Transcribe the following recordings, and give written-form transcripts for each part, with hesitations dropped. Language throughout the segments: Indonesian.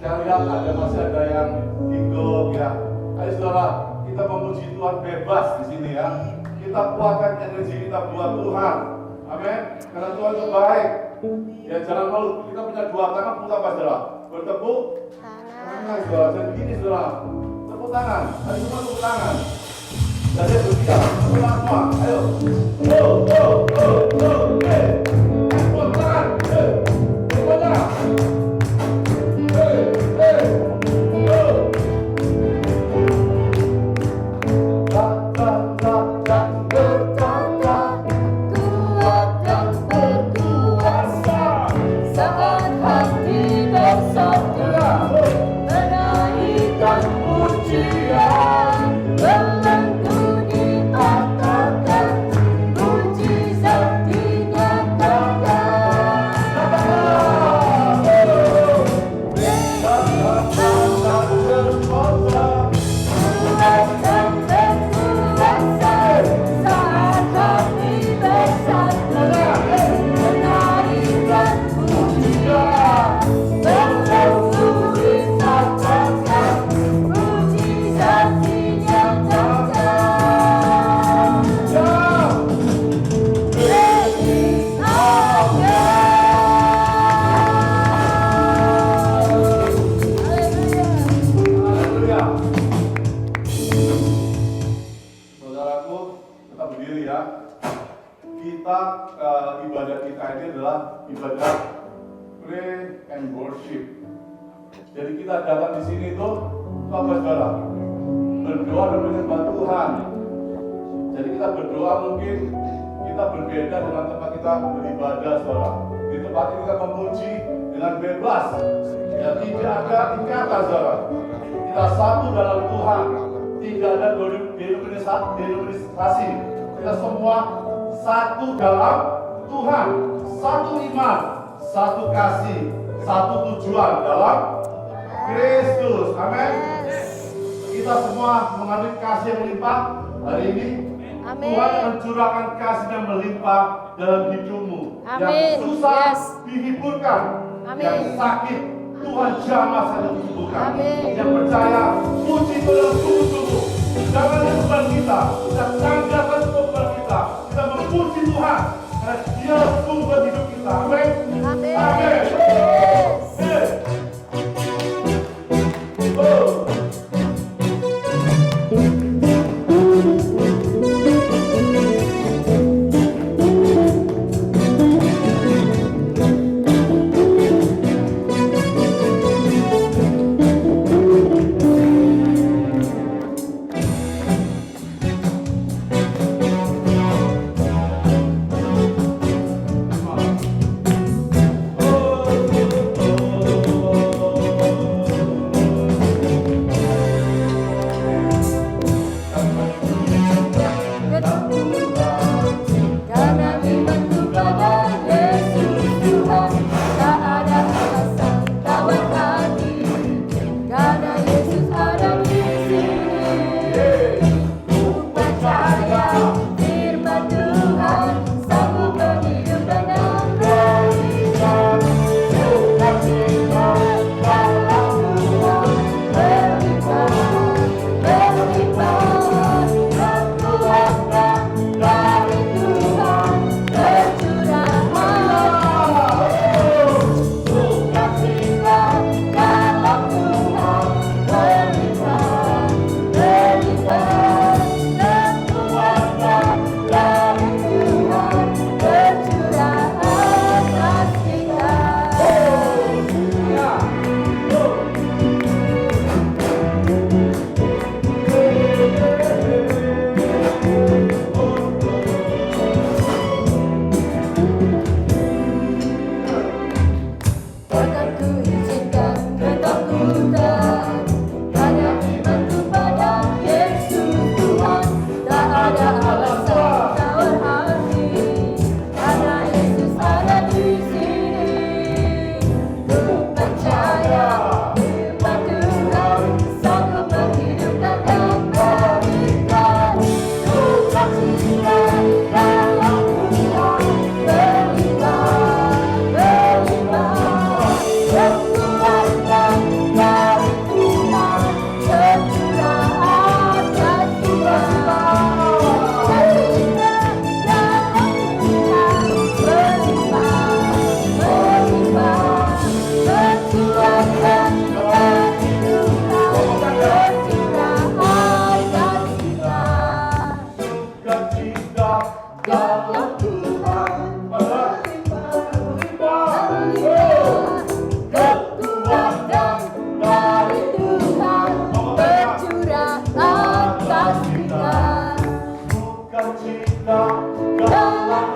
Saya lihat masih ada yang ikut ya. Ayo saudara, kita memuji Tuhan bebas di sini ya. Kita kuatkan energi kita buat Tuhan. Amin. Karena Tuhan itu baik. Ya jangan malu. Kita punya dua tangan, putar apa saudara? Bertepuk tangan saudara. Jadi begini saudara. Tepuk tangan. Ayo semua tepuk tangan. Jadi bertiga. Tepuk tangan semua. Ayo. Tepuk tangan. Tepuk tangan. Ibadah kita ini adalah ibadah pray and worship. Jadi kita datang di sini itu apa saudara? Berdoa dan menyembah Tuhan. Jadi kita berdoa mungkin kita berbeda dengan tempat kita beribadah saudara. Di tempat ini kita memuji dengan bebas. Ya tidak ada ikatan saudara. Kita satu dalam Tuhan. Tidak ada denominasi. Kita semua satu dalam Tuhan, satu iman, satu kasih, satu tujuan dalam Kristus. Amin. Kita semua mengalami kasih yang melimpah hari ini. Amin. Tuhan mencurahkan kasih yang melimpah dalam hidupmu. Amin. Yang susah dihiburkan. Amin. Yang sakit Tuhan jamah saja disembuhkan. Yang percaya puji dalam sungguh-sungguh. Jangan beban kita, kita tanggalkan beban kita. Kita memuji Tuhan. Karena dia sumber hidup kita. Amin. Amin. Amin.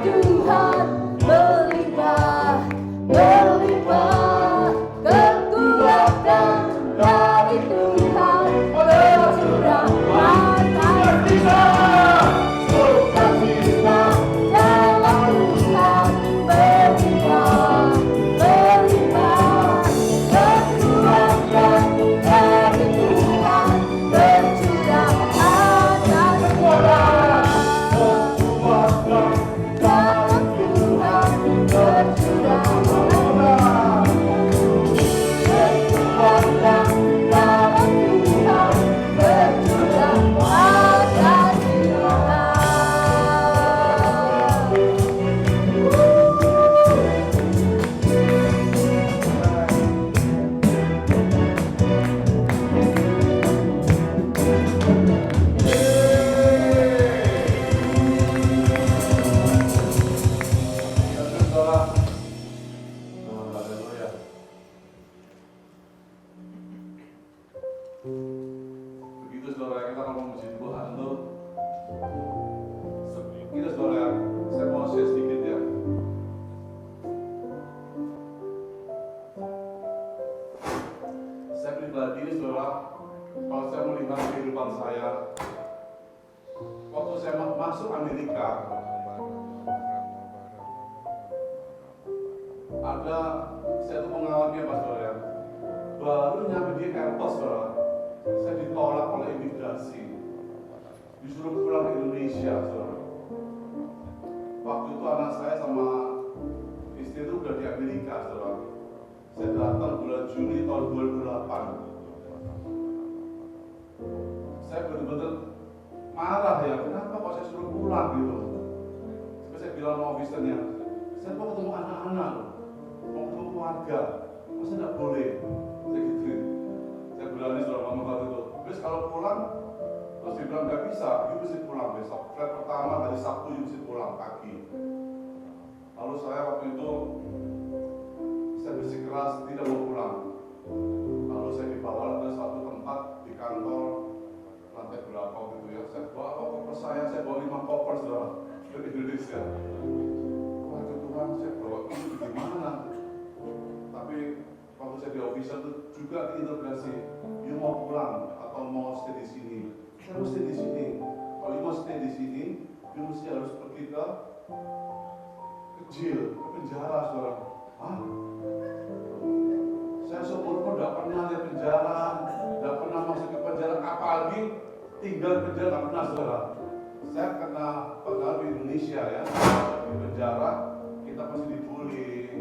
Tuhan berlimpah, berlimpah, kekuatan dari Tuhan bercurah atas kita. Sukacita dalam Tuhan berlimpah, berlimpah, kekuatan dari Tuhan bercurah atas kita. Dalam Tuhan bercurah kekuatan dalam Tuhan bercurah atas kita. Haleluya. Begitu saudara kita kalau memuji Tuhan tuh, begitu saudara, saya mau share sedikit ya. Saya pribadi ini saudara, kalau saya melihat kehidupan saya, waktu saya masuk Amerika, ada saya tuh mengalami apa saudara? Baru nyampe di airport saudara, saya ditolak oleh imigrasi, disuruh pulang ke Indonesia saudara. Waktu itu anak saya sama istri itu udah di Amerika saudara. Saya datang bulan Juni tahun 2008. Saya benar-benar marah ya, kenapa kok saya suruh pulang gitu. Sampai saya bilang sama officernya, saya mau ketemu anak-anak loh, mau ketemu keluarga, masa tidak boleh? Saya gituin. Saya bilangnya sudah ngomong waktu itu, terus kalau pulang, terus dia bilang nggak bisa, you mesti pulang besok. Flight pertama hari Sabtu you mesti pulang pagi. Lalu saya waktu itu saya bersikeras tidak mau pulang. Lalu saya dibawa ke suatu tempat di kantor lantai berapa gitu ya. Saya bawa koper saya bawa 5 koper saudara dari Indonesia. Waduh Tuhan, saya bawa itu gimana? Tapi waktu saya di official itu juga diinterogasi, you mau pulang atau mau stay di sini? Saya mau stay di sini. Kalau you mau stay di sini, you mesti harus pergi ke jail, ke penjara saudara. Hah? Saya seumur tidak pernah lihat penjara, tidak pernah masuk ke penjara, apalagi tinggal di penjara tidak pernah saudara. Saya kena pegawai di Indonesia ya, di penjara kita pasti dibully,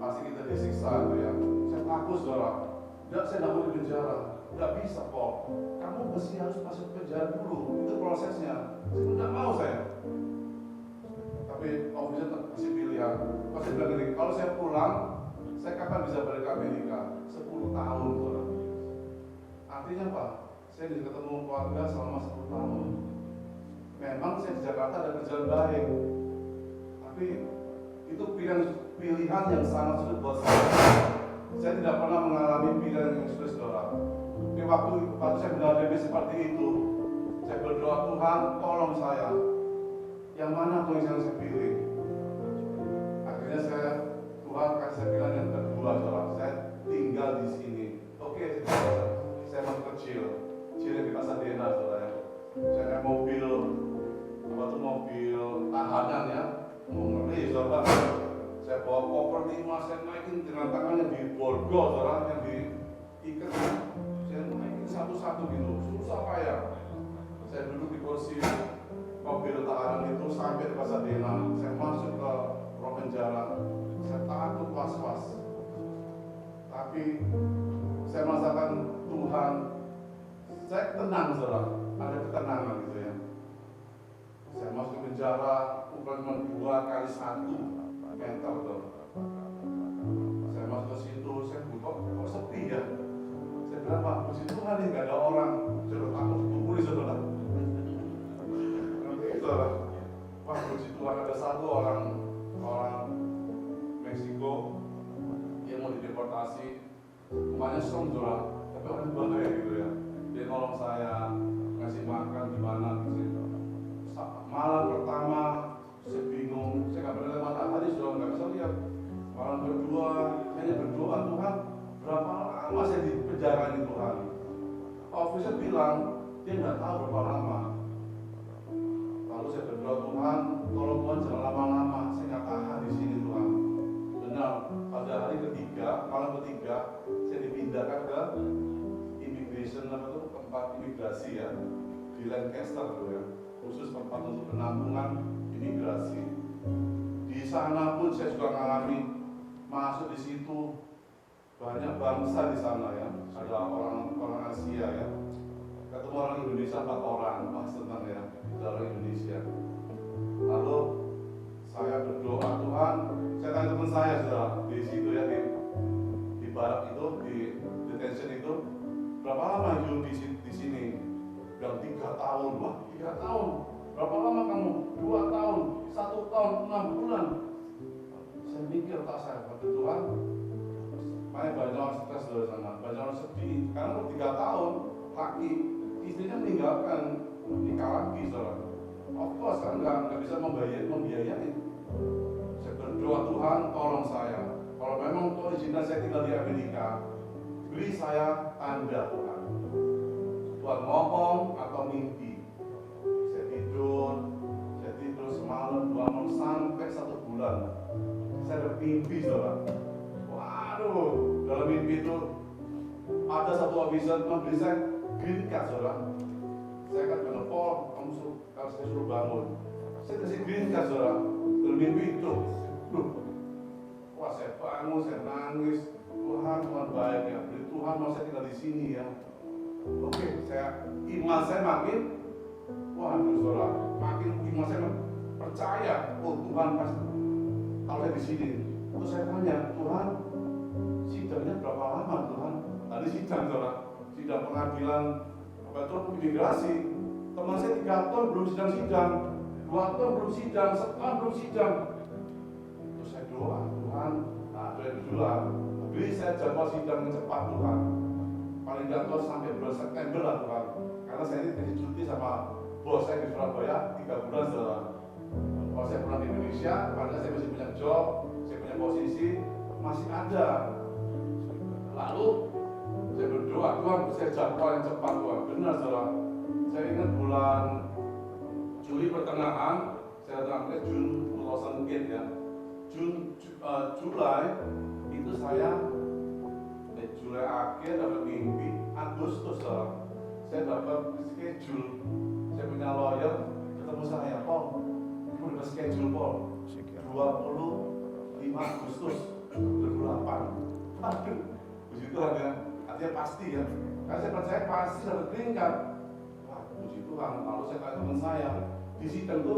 pasti kita disiksa gitu ya. Saya takut saudara, saya tidak mau di penjara, tidak bisa kok. Kamu mesti harus masuk ke penjara dulu, itu prosesnya. Saya tidak mau saya. Tapi officer kasih pilihan. Pasti bilang gini, kalau saya pulang, saya kapan bisa balik ke Amerika? 10 tahun saudara. Artinya apa? Saya bisa ketemu keluarga selama 10 tahun. Memang saya di Jakarta ada kerjaan baik, tapi itu pilihan yang sangat sulit buat saya. Saya tidak pernah mengalami pilihan yang sulit saudara. Di waktu saya menghadapi seperti itu, saya berdoa, Tuhan tolong saya. Yang mana tuh yang saya pilih? Akhirnya Tuhan kasih saya pilihan yang kedua saudara. Saya tinggal di sini. Oke, saya masuk kecil yang di Pasadena saudara. Saya naik mobil, mobil tahanan ya, ngeri saudara. Saya bawa koper 5, saya naikin dengan tangan yang di borgol saudara, yang diikat. Saya naikin satu-satu gitu, susah payah. Saya duduk di kursi mobil tahanan itu sampai di Pasadena. Saya masuk ke ruang penjara. Saya takut was-was. Tapi saya merasakan Tuhan. Saya tenang saudara, ada ketenangan gitu ya. Saya masuk ke penjara, bukan 2 kali 1 mental tuh. Saya masuk ke situ, saya kok sepi ya. Saya bilang, Pak, puji Tuhan nih, gak ada orang. Saya udah takut dipukuli saudara. Saudara, Pak, puji Tuhan ada satu orang Meksiko yang mau dideportasi. Rumahnya serem saudara, tapi orang baik gitu ya. Dia nolong saya, ngasih makan gimana gitu. Malam pertama saya bingung, saya imigrasi ya, di Lancaster tuh ya, khusus tempat untuk penampungan imigrasi. Di sana pun saya juga mengalami masuk di situ banyak bangsa di sana ya, ada orang Asia ya, ketemu orang Indonesia 4 orang, senang ya, dari Indonesia. Lalu saya berdoa, Tuhan, saya tanya teman saya sudah di situ ya, di barak itu, di detention itu, berapa lama hidup di sini? Bilang 3 tahun, wah 3 tahun. Berapa lama kamu? 2 tahun, 1 tahun, 6 bulan. Saya mikir tak saya, Tuhan, banyak orang stres dari sana, banyak orang sedih. Karena 3 tahun, laki istrinya meninggalkan, nikah lagi, saudara. Of course kan nggak bisa membiayai. Saya berdoa, Tuhan tolong saya. Kalau memang Tuhan izinkan saya tinggal di Amerika, beri saya tanda, Tuhan. Tuhan ngomong atau mimpi. Saya tidur semalam, 2 malam sampai 1 bulan. Saya ada mimpi, saudara. Waduh, dalam mimpi itu ada satu officer memberi saya green card, saudara. Saya kan bilang, Paul, kalau saya suruh bangun, saya kasih green card, saudara. Dalam mimpi itu, wah saya bangun, saya nangis. Tuhan baik ya, Tuhan mau saya tinggal di sini ya. Oke, iman saya makin, waduh saudara, makin iman saya percaya, oh Tuhan pasti. Kalau saya di sini, terus saya tanya, Tuhan, sidangnya berapa lama Tuhan? Tadi sidang saudara, sidang pengadilan imigrasi. Teman saya 3 tahun belum sidang, 2 tahun belum sidang, setahun belum sidang. Terus saya doa, Tuhan, saya berdoa, beri saya jadwal sidang yang cepat Tuhan. Paling jadwal sampai bulan September lah Tuhan. Karena saya ini dikasih cuti sama bos saya di Surabaya 3 bulan saudara. Kalau saya pulang ke Indonesia, padahal saya masih punya job, saya punya posisi, masih ada. Lalu saya berdoa, Tuhan saya jadwal yang cepat Tuhan. Benar saudara. Saya ingat bulan Juli pertengahan, saya datang ke June 2008 ya. Julai itu saya Julai akhir dapat mimpi, Agustus saya dapat schedule. Saya punya lawyer ketemu saya, Paul, kamu dapat schedule Paul 25 Agustus 2008. Aduh, puji Tuhan ya, artinya pasti ya. Karena saya percaya pasti dapat green card. Wah, puji Tuhan. Lalu saya tanya teman saya, di sidang itu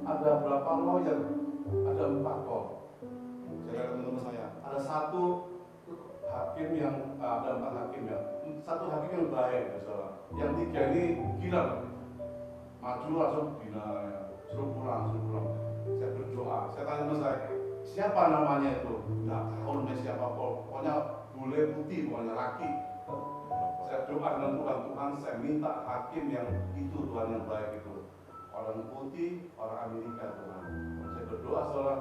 ada berapa lawyer? Ada 4 kok. Saya kata teman-teman saya, ada 1 hakim yang ada 4 hakim ya. 1 hakim yang baik, saudara. Yang 3 ini gila, maju langsung gila, ya. suruh pulang. Saya berdoa, saya tanya teman saya, siapa namanya itu? Nggak tahu namanya siapa, pokoknya bule putih, pokoknya laki. Saya doa dengan Tuhan, saya minta hakim yang itu, Tuhan yang baik itu. Orang putih, orang Amerika Tuhan. Saya berdoa saudara,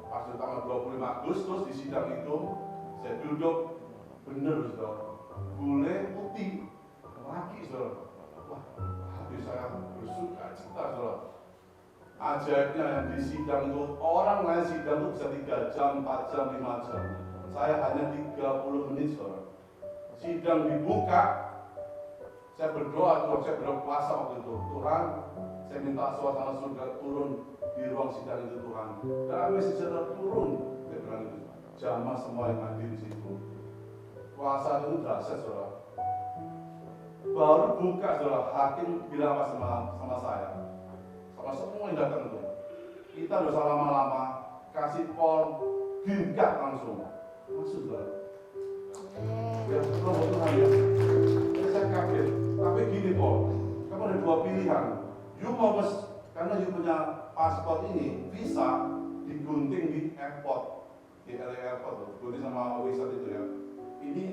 pas tanggal 25 Agustus di sidang itu, saya duduk, bener saudara, bule putih, laki saudara. Wah, hati saya bersuka cita saudara. Ajaibnya yang di sidang itu, orang lain sidang itu bisa 3 jam, 4 jam, 5 jam. Saya hanya 30 menit saudara. Sidang dibuka, saya berdoa Tuhan, saya berpuasa waktu itu. Tuhan, saya minta suasana surga turun di ruang sidang itu Tuhan. Damai sejahtera turun, saya bilang itu. Jamah semua yang hadir di situ. Puasa itu dahsyat saudara. Baru buka saudara, hakim bilang apa sama saya, sama semua yang datang itu. Kita dosa lama-lama, kasih Paul digat langsung. Masuk saudara. Ya, Tuhan ya. Saya kaget. Tapi gini Paul, kamu ada 2 pilihan. You mau karena you punya paspor ini, visa digunting di airport, di LA airport tuh, gunting sama visa itu ya. Ini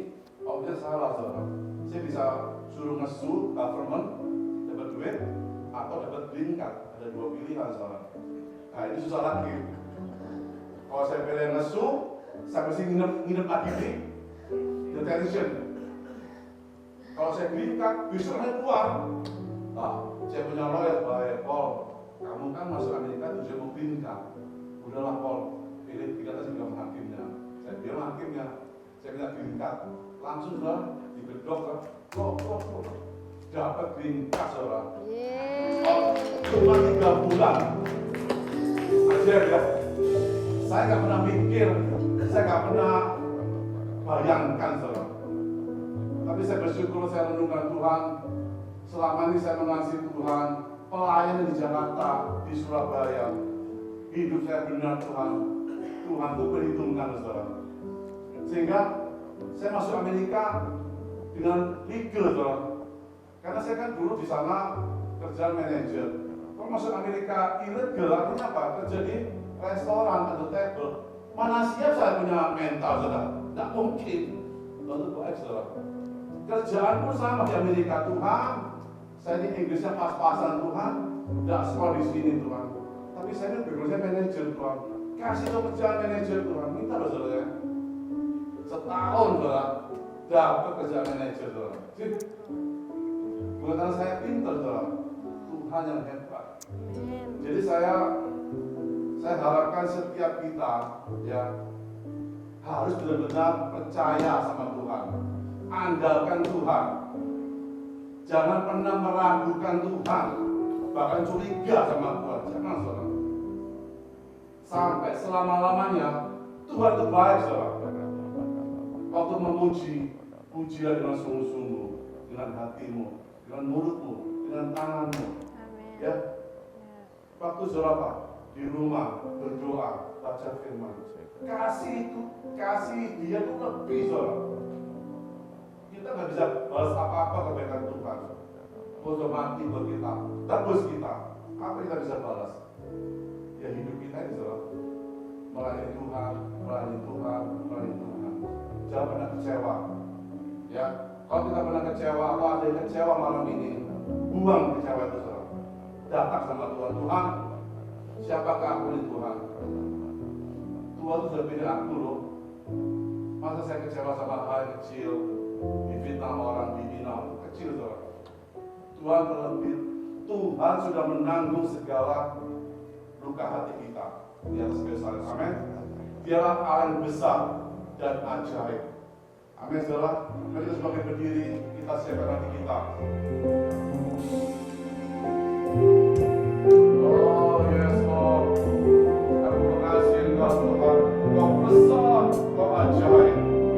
objek salah saudara. Saya bisa suruh ngesu government, dapat duit, atau dapat green card. Ada 2 pilihan saudara. Nah ini susah lagi. Kalau saya pilih ngesu, saya mesti nginep lagi di detention. Kalau saya green card, bisa keluar. Nah, saya punya lawyer baik, Paul. Kamu kan masuk Amerika tujuan mau green card. Udahlah Paul, pilih kita saya bilang hakimnya. Saya bilang hakimnya, saya minta green card. Langsung lah, digedok lah. Kok. dapat green card, saudara. Yeay. Oh, cuma 3 bulan. Ajar ya. Saya nggak pernah mikir, saya nggak pernah bayangkan, saudara. Tapi saya bersyukur, saya renungkan Tuhan. Selama ini saya mengasihi Tuhan, pelayanan di Jakarta, di Surabaya, hidup saya benar Tuhan. Tuhan itu perhitungkan, saudara. Sehingga saya masuk Amerika dengan legal, saudara. Karena saya kan dulu di sana kerja manajer. Kalau masuk Amerika ilegal, artinya apa? Kerja di restoran atau table. Mana siap saya punya mental, saudara? Tidak mungkin. Lalu baik, saudara. Kerjaan pun sama di Amerika, Tuhan. Saya di Inggrisnya pas-pasan, Tuhan. Tidak sekolah di sini, Tuhan. Tapi saya ini bekerja manajer, Tuhan. Kasih tuh kerjaan manajer, Tuhan. Minta loh, saudara ya. Setahun, saudara. Dapat kerjaan manajer, saudara. Bukan karena saya pintar, saudara. Tuhan yang hebat. Jadi saya harapkan setiap kita ya harus benar-benar percaya sama Tuhan. Andalkan Tuhan. Jangan pernah meragukan Tuhan. Bahkan curiga sama Tuhan. Jangan, saudara. Sampai selama-lamanya Tuhan itu baik, saudara. Waktu memuji, pujilah dengan sungguh-sungguh, dengan hatimu, dengan mulutmu, dengan tanganmu. Ya. Waktu saudara di rumah berdoa, baca firman. Kasih dia itu lebih, saudara. Kita nggak bisa balas apa-apa kebaikan Tuhan. Bodoh mati buat kita, tebus kita. Apa kita bisa balas? Ya hidup kita ini, saudara. Melayani Tuhan, melayani Tuhan, melayani Tuhan. Jangan pernah kecewa. Ya, kalau kita pernah kecewa, apa ada yang kecewa malam ini? Buang kecewa itu, saudara. Datang sama Tuhan. Tuhan, siapakah aku ini, Tuhan? Tuhan itu sudah pilih aku loh. Masa saya kecewa sama hal yang kecil, difitnah sama orang, dihina, kecil, saudara. Tuhan terlebih, Tuhan sudah menanggung segala luka hati kita di atas kayu salib. Amin. Dialah Allah yang besar dan ajaib. Amin, saudara. Mari kita sebagai berdiri, kita siapkan hati kita. Oh yes, Lord. Aku mengasihi Engkau, Tuhan. Engkau besar, Engkau ajaib. Ajaib.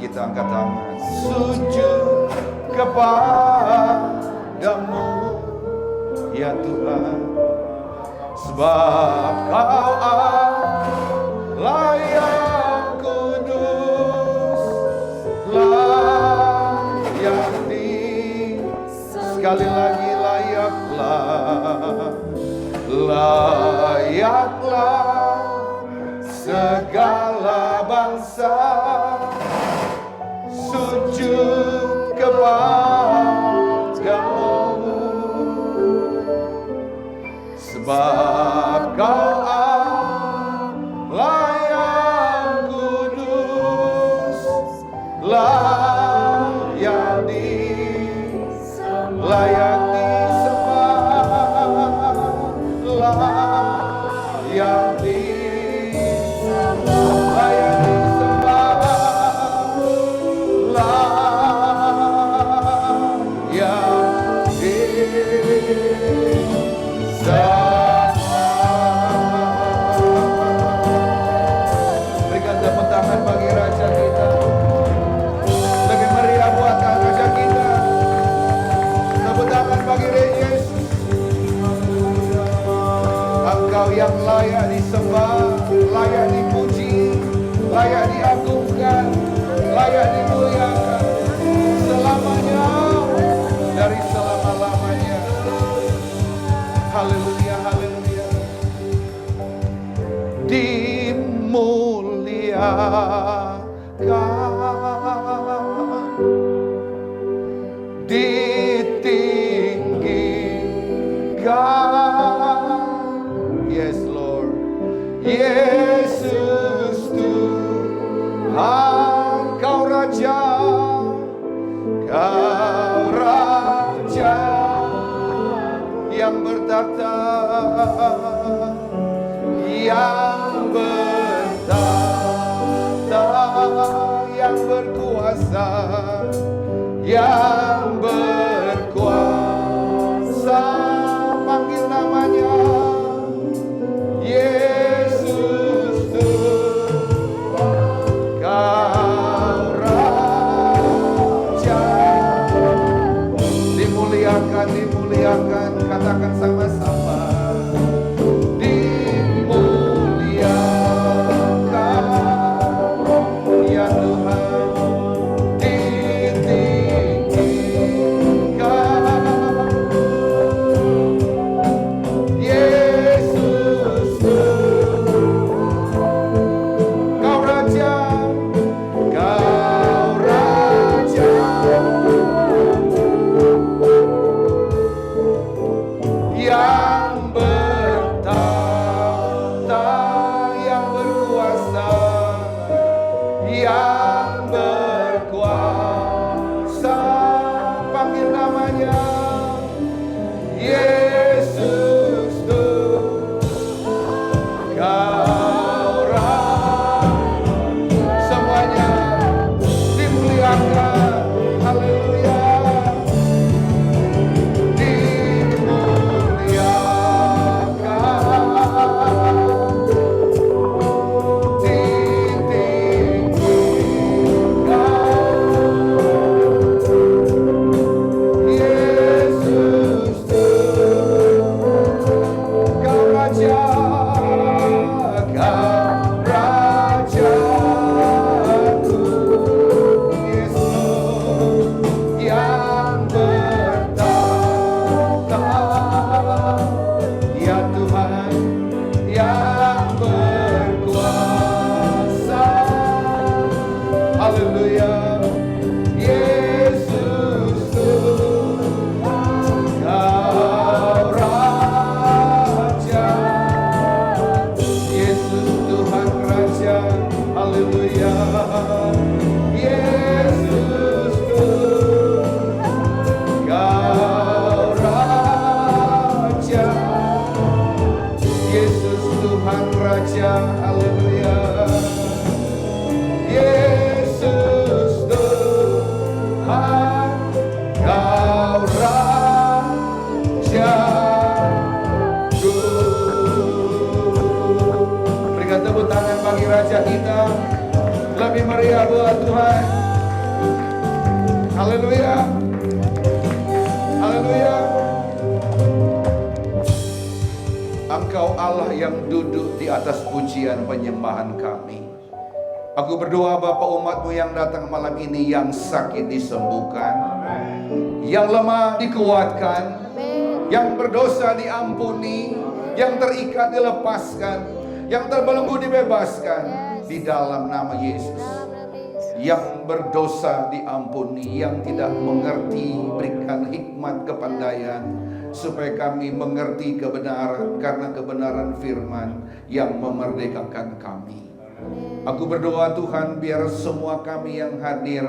kita angkat tangan. Sujud kepadamu ya Tuhan, sebab Kau Allah yang kudus, layak sekali lagi layaklah segala bangsa sujud kepadamu, sebab Kau Allah yang kudus, layak disembah, layak berikan tepuk tangan bagi Raja kita. Lebih meriah buatkan Raja kita. Tepuk tangan bagi Yesus. Engkau yang layak disembah, layak dipuji, layak diagungkan, layak dimuliakan selamanya, dari selama-lamanya. Haleluya, haleluya. Dimuliakan, ditinggikan. Yes Lord, Yesus Tuhan, Kau Raja, Kau Raja yang bertata, yang bertata, yang berkuasa, yang berkuasa. Panggil namanya Yesus Tuhan, Kau Raja. Dimuliakan, dimuliakan, katakan sama-sama. Yesus Haleluya. Haleluya. Engkau Allah yang duduk di atas pujian penyembahan kami. Aku berdoa Bapa, umat-Mu yang datang malam ini, yang sakit disembuhkan, yang lemah dikuatkan, yang berdosa diampuni, yang terikat dilepaskan, yang terbelenggu dibebaskan di dalam nama Yesus. Yang berdosa diampuni, yang tidak mengerti berikan hikmat kepandaian supaya kami mengerti kebenaran, karena kebenaran firman yang memerdekakan kami. Aku berdoa Tuhan, biar semua kami yang hadir,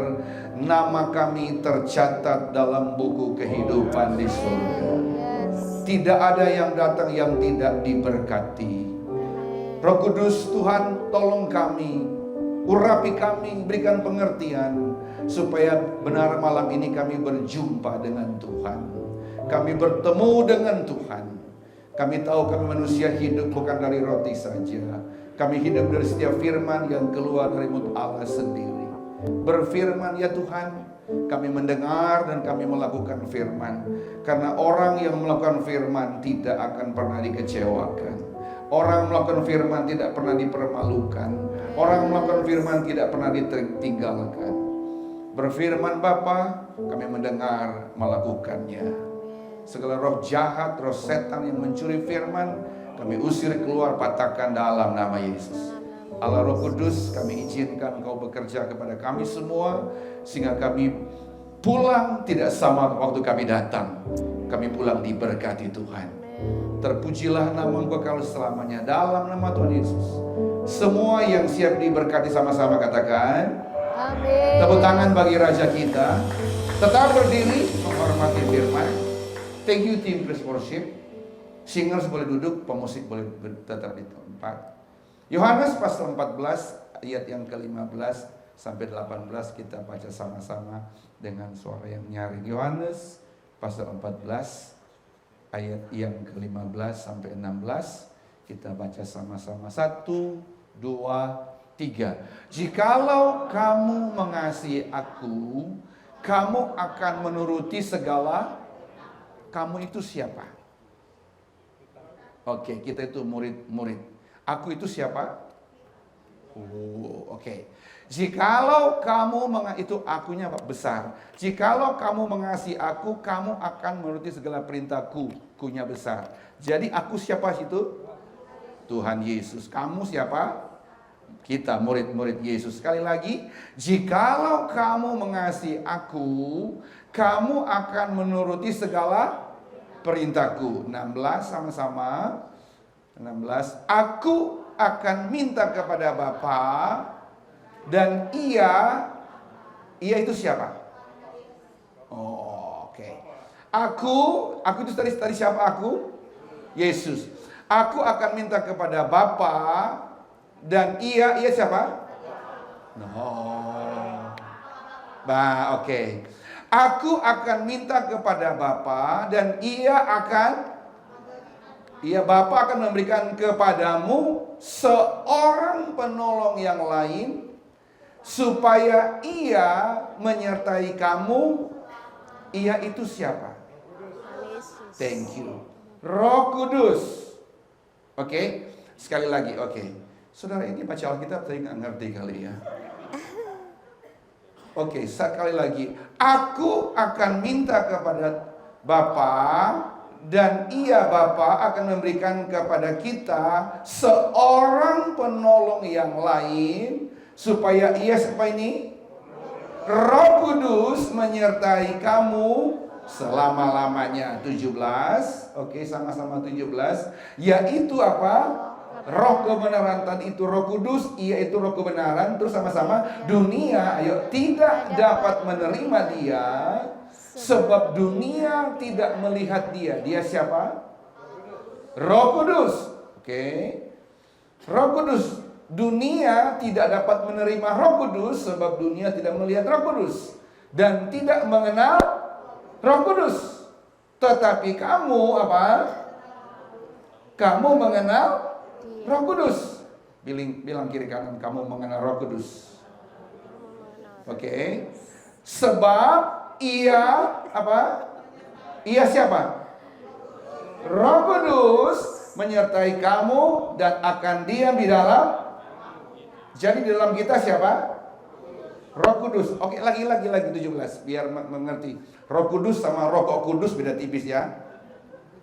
nama kami tercatat dalam buku kehidupan di surga. Tidak ada yang datang yang tidak diberkati. Roh Kudus Tuhan, tolong kami, urapi kami, berikan pengertian, supaya benar malam ini kami berjumpa dengan Tuhan. Kami bertemu dengan Tuhan. Kami tahu kami manusia hidup bukan dari roti saja. Kami hidup dari setiap firman yang keluar dari mulut Allah sendiri. Berfirman ya Tuhan, kami mendengar dan kami melakukan firman. Karena orang yang melakukan firman tidak akan pernah dikecewakan. Orang melakukan firman tidak pernah dipermalukan. Orang melakukan firman tidak pernah ditinggalkan. Berfirman Bapa, kami mendengar, melakukannya. Segala roh jahat, roh setan yang mencuri firman, kami usir keluar, patahkan dalam nama Yesus. Allah Roh Kudus, kami izinkan Engkau bekerja kepada kami semua, sehingga kami pulang tidak sama waktu kami datang. Kami pulang diberkati Tuhan. Terpujilah nama Engkau kalau selamanya, dalam nama Tuhan Yesus. Semua yang siap diberkati sama-sama katakan Amin. tepuk tangan bagi Raja kita. Tetap berdiri menghormati firman. Thank you team praise worship. Singers boleh duduk, pemusik boleh tetap di tempat. Yohanes pasal 14 ayat yang ke-15 sampai 18 kita baca sama-sama dengan suara yang nyaring. Yohanes pasal 14 ayat yang ke-15 sampai 16 kita baca sama-sama. 1, 2, 3. Jikalau kamu mengasihi aku, kamu akan menuruti segala. Kamu itu siapa? Oke, kita itu murid-murid. Aku itu siapa? Oke. Jikalau kamu itu akunya besar. Jikalau kamu mengasihi aku, kamu akan menuruti segala perintahku. Kunya besar. Jadi aku siapa situ? Tuhan Yesus. Kamu siapa? Kita murid-murid Yesus. Sekali lagi, jikalau kamu mengasihi aku, kamu akan menuruti segala perintahku. 16 sama-sama. 16. Aku akan minta kepada Bapa, dan ia itu siapa? Oke. Aku itu tadi siapa aku? Yesus. Aku akan minta kepada Bapa, dan ia siapa? Oke. Aku akan minta kepada Bapa, dan Bapa akan memberikan kepadamu seorang penolong yang lain, supaya ia menyertai kamu. Ia itu siapa? Thank you. Roh Kudus. Oke. Sekali lagi, oke. Saudara ini baca Alkitab saya nggak ngerti kali ya. Oke, sekali lagi. Aku akan minta kepada Bapa, dan Bapa akan memberikan kepada kita seorang penolong yang lain, supaya ia siapa ini? Roh Kudus menyertai kamu selama-lamanya. 17. Oke, sama-sama 17. Yaitu apa? Roh kebenaran. Tadi itu Roh Kudus, yaitu roh kebenaran. Terus sama-sama dunia tidak dapat menerima dia, sebab dunia tidak melihat dia. Dia siapa? Roh Kudus. Oke. Roh Kudus. Dunia tidak dapat menerima Roh Kudus, sebab dunia tidak melihat Roh Kudus dan tidak mengenal Roh Kudus. Tetapi kamu apa? Kamu mengenal Roh Kudus. Bilang kiri kanan, kamu mengenal Roh Kudus. Oke. Sebab Ia apa? Ia siapa? Roh Kudus menyertai kamu dan akan diam di dalam. Jadi di dalam kita siapa? Roh Kudus. Oke, lagi 17 biar mengerti. Roh Kudus sama Roh Kudus beda tipis ya.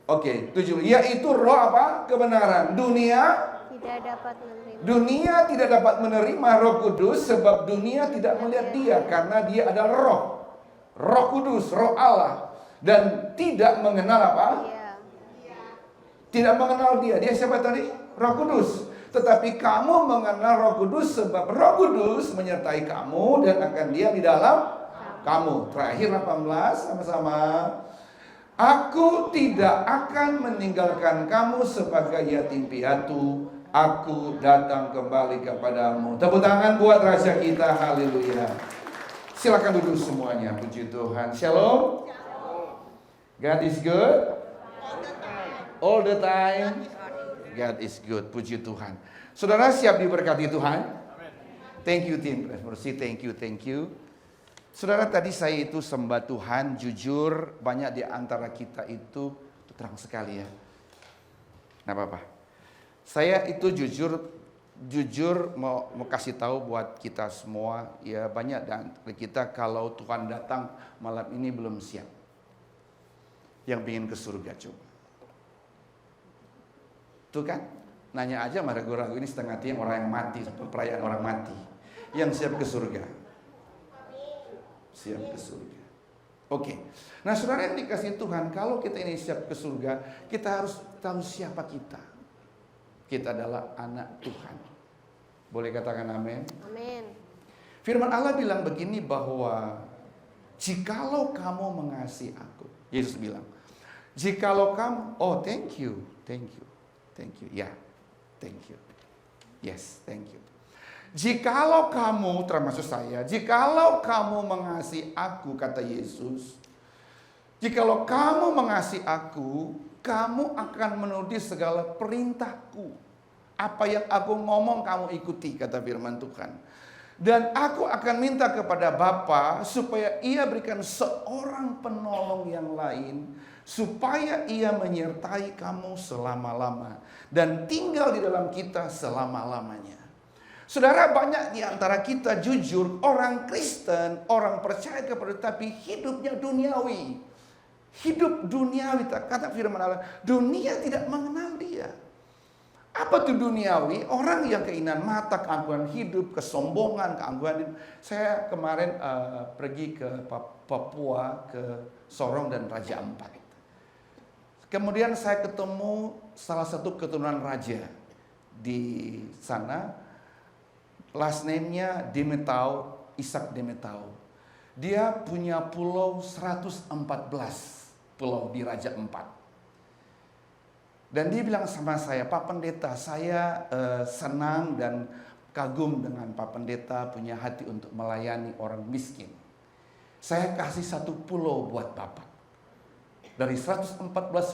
Oke, 7. Yaitu roh apa? Kebenaran. Dunia tidak dapat menerima Roh Kudus sebab dunia tidak melihat dia karena dia adalah roh. Roh Kudus, roh Allah, dan tidak mengenal apa? Tidak mengenal dia. Dia siapa tadi? Roh Kudus. Tetapi kamu mengenal Roh Kudus sebab Roh Kudus menyertai kamu dan akan diam di dalam kamu. Terakhir 18 sama-sama. Aku tidak akan meninggalkan kamu sebagai yatim piatu. Aku datang kembali kepadamu. Tepuk tangan buat Raja kita. Haleluya. Silakan duduk semuanya. Puji Tuhan. Shalom. God is good. All the time. God is good. Puji Tuhan. Saudara siap diberkati Tuhan? Thank you team Mercy. Thank you. Saudara, tadi saya itu sembah Tuhan, jujur banyak di antara kita itu terang sekali ya. Nggak apa-apa. Saya itu jujur mau kasih tahu buat kita semua, ya banyak dari kita kalau Tuhan datang malam ini belum siap. Yang ingin ke surga coba. Tuh kan, nanya aja sama ragu-ragu ini setengah tiang orang yang mati, perayaan orang mati. Yang siap ke surga. Siap ke surga. Oke. Nah, saudara yang dikasih Tuhan, kalau kita ini siap ke surga, kita harus tahu siapa kita. Kita adalah anak Tuhan. Boleh katakan amin? Amin. Firman Allah bilang begini bahwa jikalau kamu mengasihi aku. Yesus bilang, jikalau kamu, oh thank you. Ya, thank you. Yes, thank you. Jikalau kamu, termasuk saya, jikalau kamu mengasihi aku, kata Yesus, jikalau kamu mengasihi aku, kamu akan menuruti segala perintahku. Apa yang aku ngomong kamu ikuti, kata firman Tuhan. Dan aku akan minta kepada Bapa supaya ia berikan seorang penolong yang lain, supaya ia menyertai kamu selama-lama dan tinggal di dalam kita selama-lamanya. Saudara, banyak di antara kita jujur, orang Kristen, orang percaya kepada, tapi hidupnya duniawi. Hidup duniawi, kata firman Allah, dunia tidak mengenal dia. Apa tuh duniawi? Orang yang keinginan mata, keangkuhan hidup, kesombongan, keangkuhan hidup. Saya kemarin pergi ke Papua, ke Sorong dan Raja Ampat. Kemudian saya ketemu salah satu keturunan raja di sana. Last name-nya Demetau, Ishak Demetau. Dia punya pulau 114 pulau di Raja Ampat. Dan dia bilang sama saya, Pak Pendeta, saya senang dan kagum dengan Pak Pendeta punya hati untuk melayani orang miskin. Saya kasih satu pulau buat Bapak. Dari 114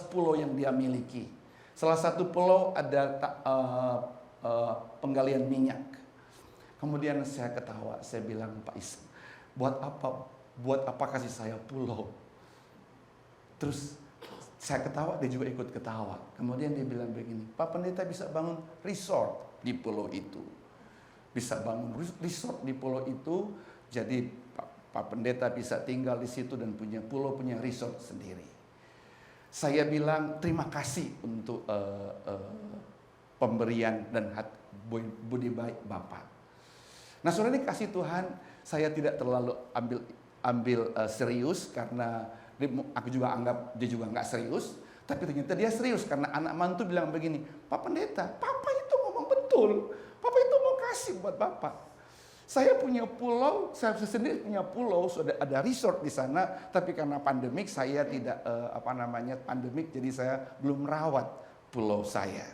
pulau yang dia miliki. Salah satu pulau ada penggalian minyak. Kemudian saya ketawa, saya bilang, Pak Ishak, buat apa kasih saya pulau? Terus saya ketawa, dia juga ikut ketawa. Kemudian dia bilang begini, Pak Pendeta bisa bangun resort di pulau itu. Bisa bangun resort di pulau itu, jadi Pak Pendeta bisa tinggal di situ dan punya pulau, punya resort sendiri. Saya bilang terima kasih untuk pemberian dan budi baik Bapak. Nah, saudara dikasih Tuhan, saya tidak terlalu ambil serius karena aku juga anggap dia juga nggak serius. Tapi ternyata dia serius karena anak mantu bilang begini, Pak Pendeta, Papa itu ngomong betul. Papa itu mau kasih buat Bapak. Saya punya pulau, saya sendiri punya pulau, sudah ada resort di sana. Tapi karena pandemik saya tidak pandemik, jadi saya belum merawat pulau saya.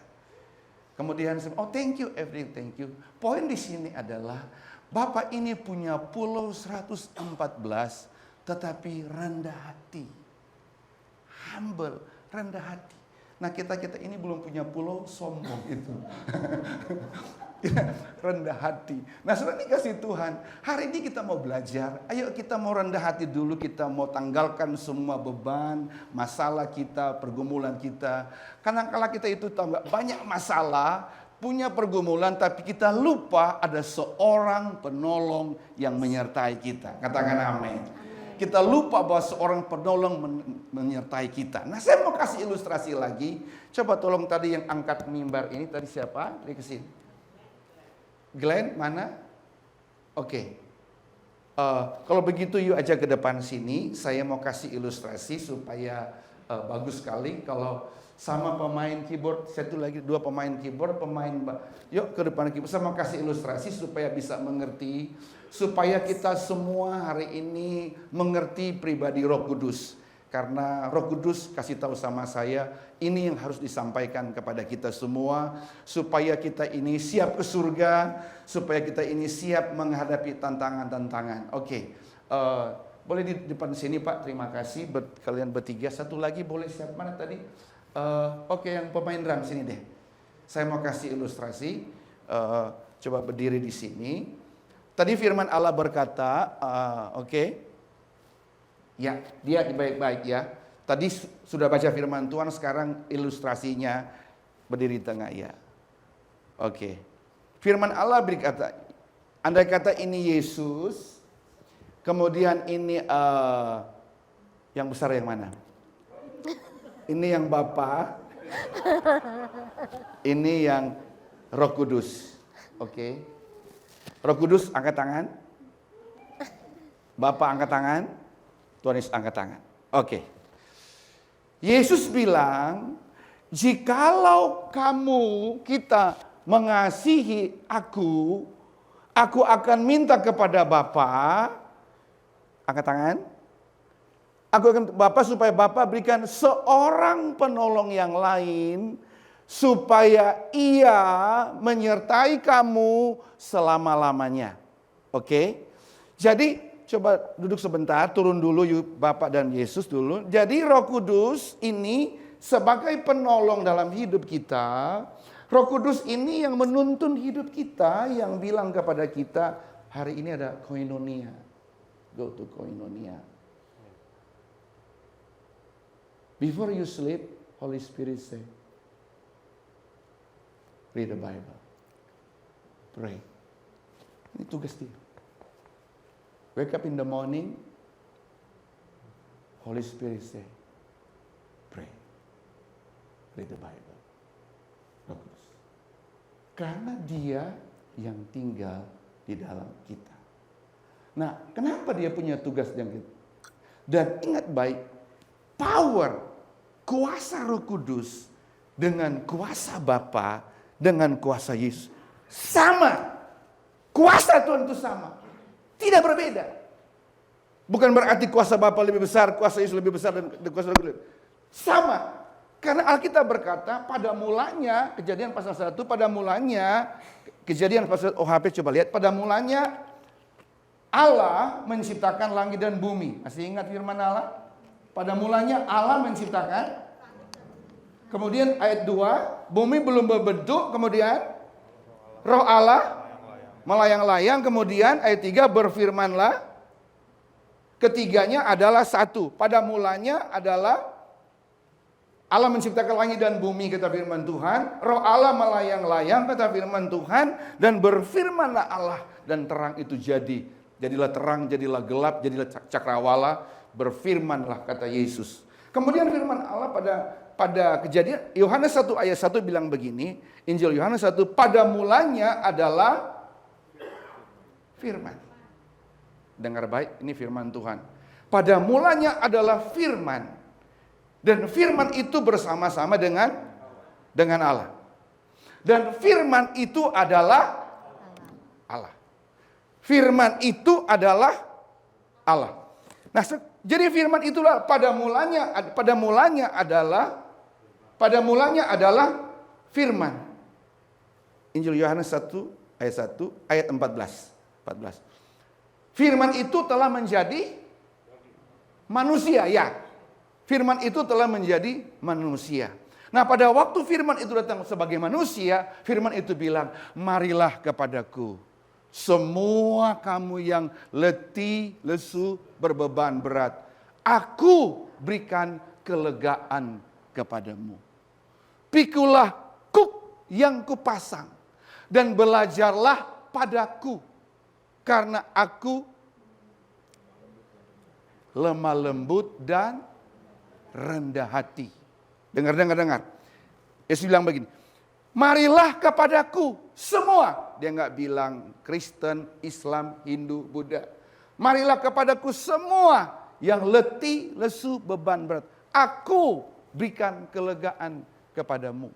Kemudian saya, oh thank you, everything, thank you. Poin di sini adalah, Bapak ini punya pulau 114, tetapi rendah hati. Humble, rendah hati. Nah kita ini belum punya pulau, sombong itu. Rendah hati. Nah, saudara dikasih Tuhan, hari ini kita mau belajar. Ayo kita mau rendah hati dulu, kita mau tanggalkan semua beban, masalah kita, pergumulan kita. Karena kalau kita itu tahu nggak, banyak masalah, punya pergumulan, tapi kita lupa ada seorang penolong yang menyertai kita. Katakan amin. Kita lupa bahwa seorang penolong menyertai kita. Nah, saya mau kasih ilustrasi lagi. Coba tolong tadi yang angkat mimbar ini, tadi siapa? Dari kesini. Glenn, mana? Oke. Kalau begitu yuk aja ke depan sini. Saya mau kasih ilustrasi supaya bagus sekali. Kalau sama pemain keyboard, satu lagi, dua pemain keyboard, yuk ke depan keyboard. Saya mau kasih ilustrasi supaya bisa mengerti. Supaya kita semua hari ini mengerti pribadi Roh Kudus. Karena Roh Kudus kasih tahu sama saya, ini yang harus disampaikan kepada kita semua. Supaya kita ini siap ke surga, supaya kita ini siap menghadapi tantangan-tantangan. Oke, boleh di depan sini Pak, terima kasih. Kalian bertiga, satu lagi boleh siap, mana tadi? Oke, yang pemain drum sini deh. Saya mau kasih ilustrasi, coba berdiri di sini. Tadi firman Allah berkata, ya, dia baik-baik ya. Tadi sudah baca firman Tuhan, sekarang ilustrasinya berdiri di tengah ya. Oke. Firman Allah berkata, andai kata ini Yesus, kemudian ini yang besar yang mana? Ini yang Bapa, ini yang Roh Kudus. Oke. Roh Kudus angkat tangan. Bapa angkat tangan. Tuhan Yesus angkat tangan. Oke. Yesus bilang, jikalau kita mengasihi aku akan minta kepada Bapa. Angkat tangan. Aku akan Bapa supaya Bapa berikan seorang penolong yang lain, supaya ia menyertai kamu selama-lamanya. Oke? Jadi coba duduk sebentar, turun dulu yuk Bapak dan Yesus dulu. Jadi Roh Kudus ini sebagai penolong dalam hidup kita. Roh Kudus ini yang menuntun hidup kita, yang bilang kepada kita, hari ini ada koinonia. Go to koinonia. Before you sleep, Holy Spirit say, read the Bible. Pray. Ini tugas dia. Wake up in the morning. Holy Spirit say, pray. Read the Bible. Bagus. Karena dia yang tinggal di dalam kita. Nah, kenapa dia punya tugas yang gitu? Dan ingat baik, power, kuasa Roh Kudus dengan kuasa Bapa, dengan kuasa Yesus sama. Kuasa Tuhan itu sama. Tidak berbeda. Bukan berarti kuasa Bapa lebih besar, kuasa Yesus lebih besar dan kuasa Roh Kudus. Sama. Karena Alkitab berkata pada mulanya, Kejadian pasal 1, pada mulanya, Kejadian pasal OHP coba lihat, pada mulanya Allah menciptakan langit dan bumi. Masih ingat firman Allah? Pada mulanya Allah menciptakan. Kemudian ayat 2, bumi belum berbentuk, kemudian Roh Allah melayang-layang, kemudian ayat 3, berfirmanlah. Ketiganya adalah satu. Pada mulanya adalah Allah menciptakan langit dan bumi, kata firman Tuhan. Roh Allah melayang-layang, kata firman Tuhan. Dan berfirmanlah Allah, dan terang itu jadi. Jadilah terang, jadilah gelap, jadilah cakrawala. Berfirmanlah, kata Yesus. Kemudian firman Allah pada Kejadian, Yohanes 1 ayat 1 bilang begini, Injil Yohanes 1, pada mulanya adalah firman. Dengar baik, ini firman Tuhan. Pada mulanya adalah firman. Dan firman itu bersama-sama dengan Allah. Dan firman itu adalah Allah. Firman itu adalah Allah. Nah, jadi firman itulah pada mulanya adalah firman. Injil Yohanes 1 ayat 14. Firman itu telah menjadi manusia, ya. Firman itu telah menjadi manusia. Nah, pada waktu firman itu datang sebagai manusia, firman itu bilang, marilah kepadaku semua kamu yang letih, lesu, berbeban berat. Aku berikan kelegaan kepadamu. Pikulah kuk yang kupasang dan belajarlah padaku, karena aku lemah lembut dan rendah hati. Dengar. Yesus bilang begini, marilah kepadaku semua. Dia nggak bilang Kristen, Islam, Hindu, Buddha. Marilah kepadaku semua yang letih, lesu, beban berat. Aku berikan kelegaan kepadamu.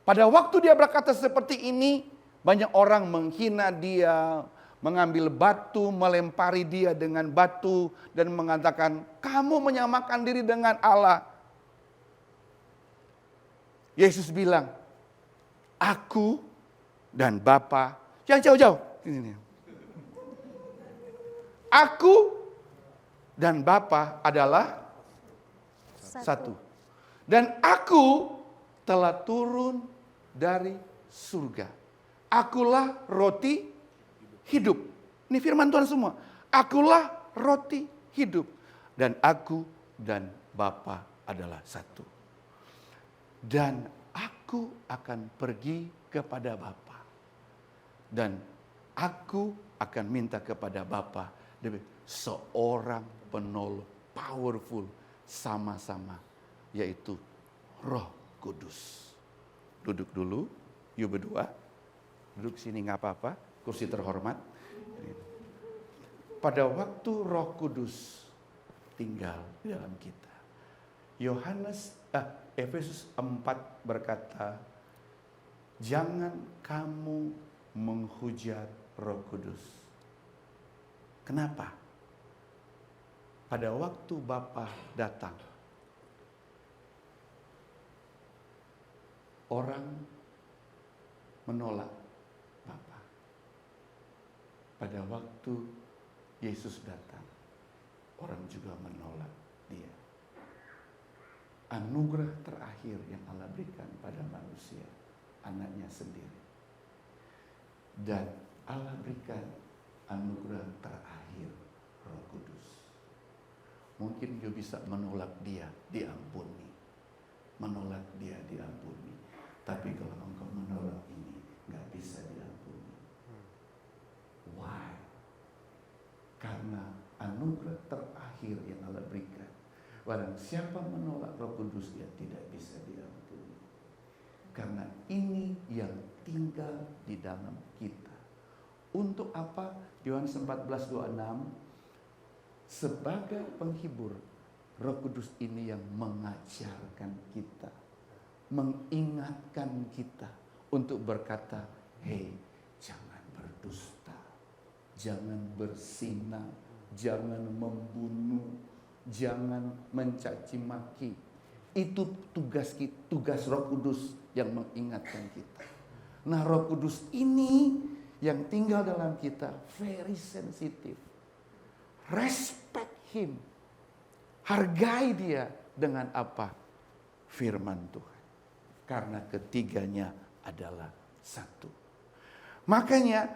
Pada waktu dia berkata seperti ini, banyak orang menghina dia, mengambil batu, melempari dia dengan batu, dan mengatakan, kamu menyamakan diri dengan Allah. Yesus bilang, aku dan Bapa, jangan jauh-jauh. Aku dan Bapa adalah satu. Dan aku telah turun dari surga. Akulah roti hidup. Ini firman Tuhan semua. Akulah roti hidup. Dan aku dan Bapa adalah satu. Dan aku akan pergi kepada Bapa. Dan aku akan minta kepada Bapa seorang penolong powerful sama-sama, yaitu Roh Kudus. Duduk dulu, yuk berdua. Duduk sini nggak apa-apa, kursi terhormat. Pada waktu Roh Kudus tinggal di dalam kita, Efesus 4 berkata, jangan kamu menghujat Roh Kudus. Kenapa? Pada waktu Bapa datang, orang menolak Bapa. Pada waktu Yesus datang, orang juga menolak dia. Anugerah terakhir yang Allah berikan pada manusia, anaknya sendiri. Dan Allah berikan anugerah terakhir, Roh Kudus. Mungkin you bisa menolak dia, diampuni. Menolak dia, diampuni. Tapi kalau engkau menolak ini, gak bisa diampuni. Why? Karena anugerah terakhir yang Allah berikan, barang siapa menolak Roh Kudus, dia tidak bisa diampuni. Karena ini yang tinggal di dalam kita. Untuk apa? Yohanes 14:26, sebagai penghibur, Roh Kudus ini yang mengajarkan kita, mengingatkan kita untuk berkata, hei, jangan berdusta, jangan bersinah, jangan membunuh, jangan mencaci maki. Itu tugas Roh Kudus yang mengingatkan kita. Nah, Roh Kudus ini yang tinggal dalam kita very sensitive. Respect him. Hargai dia dengan apa? Firman Tuhan. Karena ketiganya adalah satu. Makanya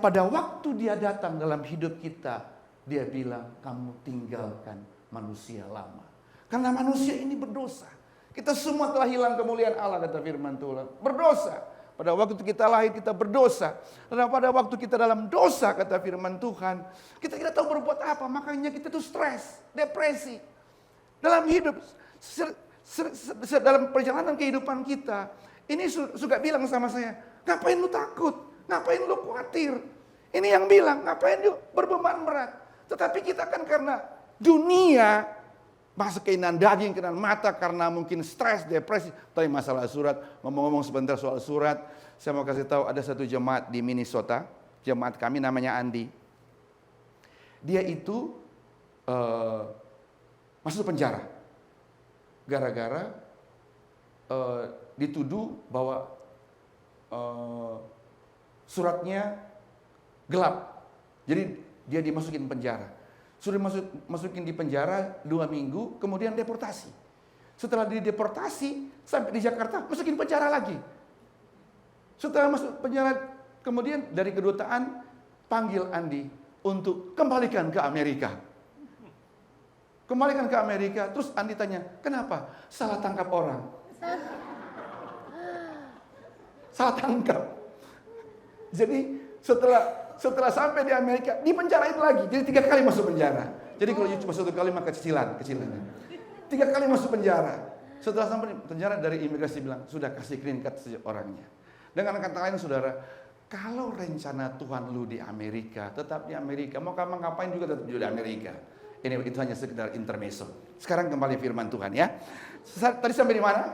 pada waktu dia datang dalam hidup kita, dia bilang, kamu tinggalkan manusia lama. Karena manusia ini berdosa. Kita semua telah hilang kemuliaan Allah, kata firman Tuhan. Berdosa. Pada waktu kita lahir kita berdosa. Dan pada waktu kita dalam dosa, kata firman Tuhan, kita tidak tahu berbuat apa. Makanya kita tuh stres, depresi. Dalam hidup, dalam perjalanan kehidupan kita, ini suka bilang sama saya, ngapain lu takut? Ngapain lu khawatir? Ini yang bilang, ngapain lu berbeban berat? Tetapi kita kan karena dunia, masuk keinginan daging, keinginan mata, karena mungkin stres, depresi. Tapi masalah surat, ngomong-ngomong sebentar soal surat, saya mau kasih tahu ada satu jemaat di Minnesota, jemaat kami namanya Andi. Dia itu masuk penjara, gara-gara dituduh bahwa suratnya gelap. Jadi dia dimasukin penjara. Sudah masukin di penjara 2 minggu, kemudian deportasi. Setelah dideportasi sampai di Jakarta, masukin penjara lagi. Setelah masuk penjara, kemudian dari kedutaan panggil Andi untuk kembalikan ke Amerika. Kembalikan ke Amerika, terus Andi tanya, kenapa? Salah tangkap orang. Salah tangkap. Jadi setelah sampai di Amerika, dipenjarain lagi. Jadi 3 kali masuk penjara. Jadi kalau cuma 1 kali maka cicilan. 3 kali masuk penjara. Setelah sampai di penjara, dari imigrasi bilang, sudah kasih green card orangnya. Dengan kata lain saudara, kalau rencana Tuhan lu di Amerika, tetap di Amerika. Mau kamu ngapain juga tetap di Amerika. Ini itu hanya sekedar intermezzo. Sekarang kembali firman Tuhan ya. Tadi sampai di mana?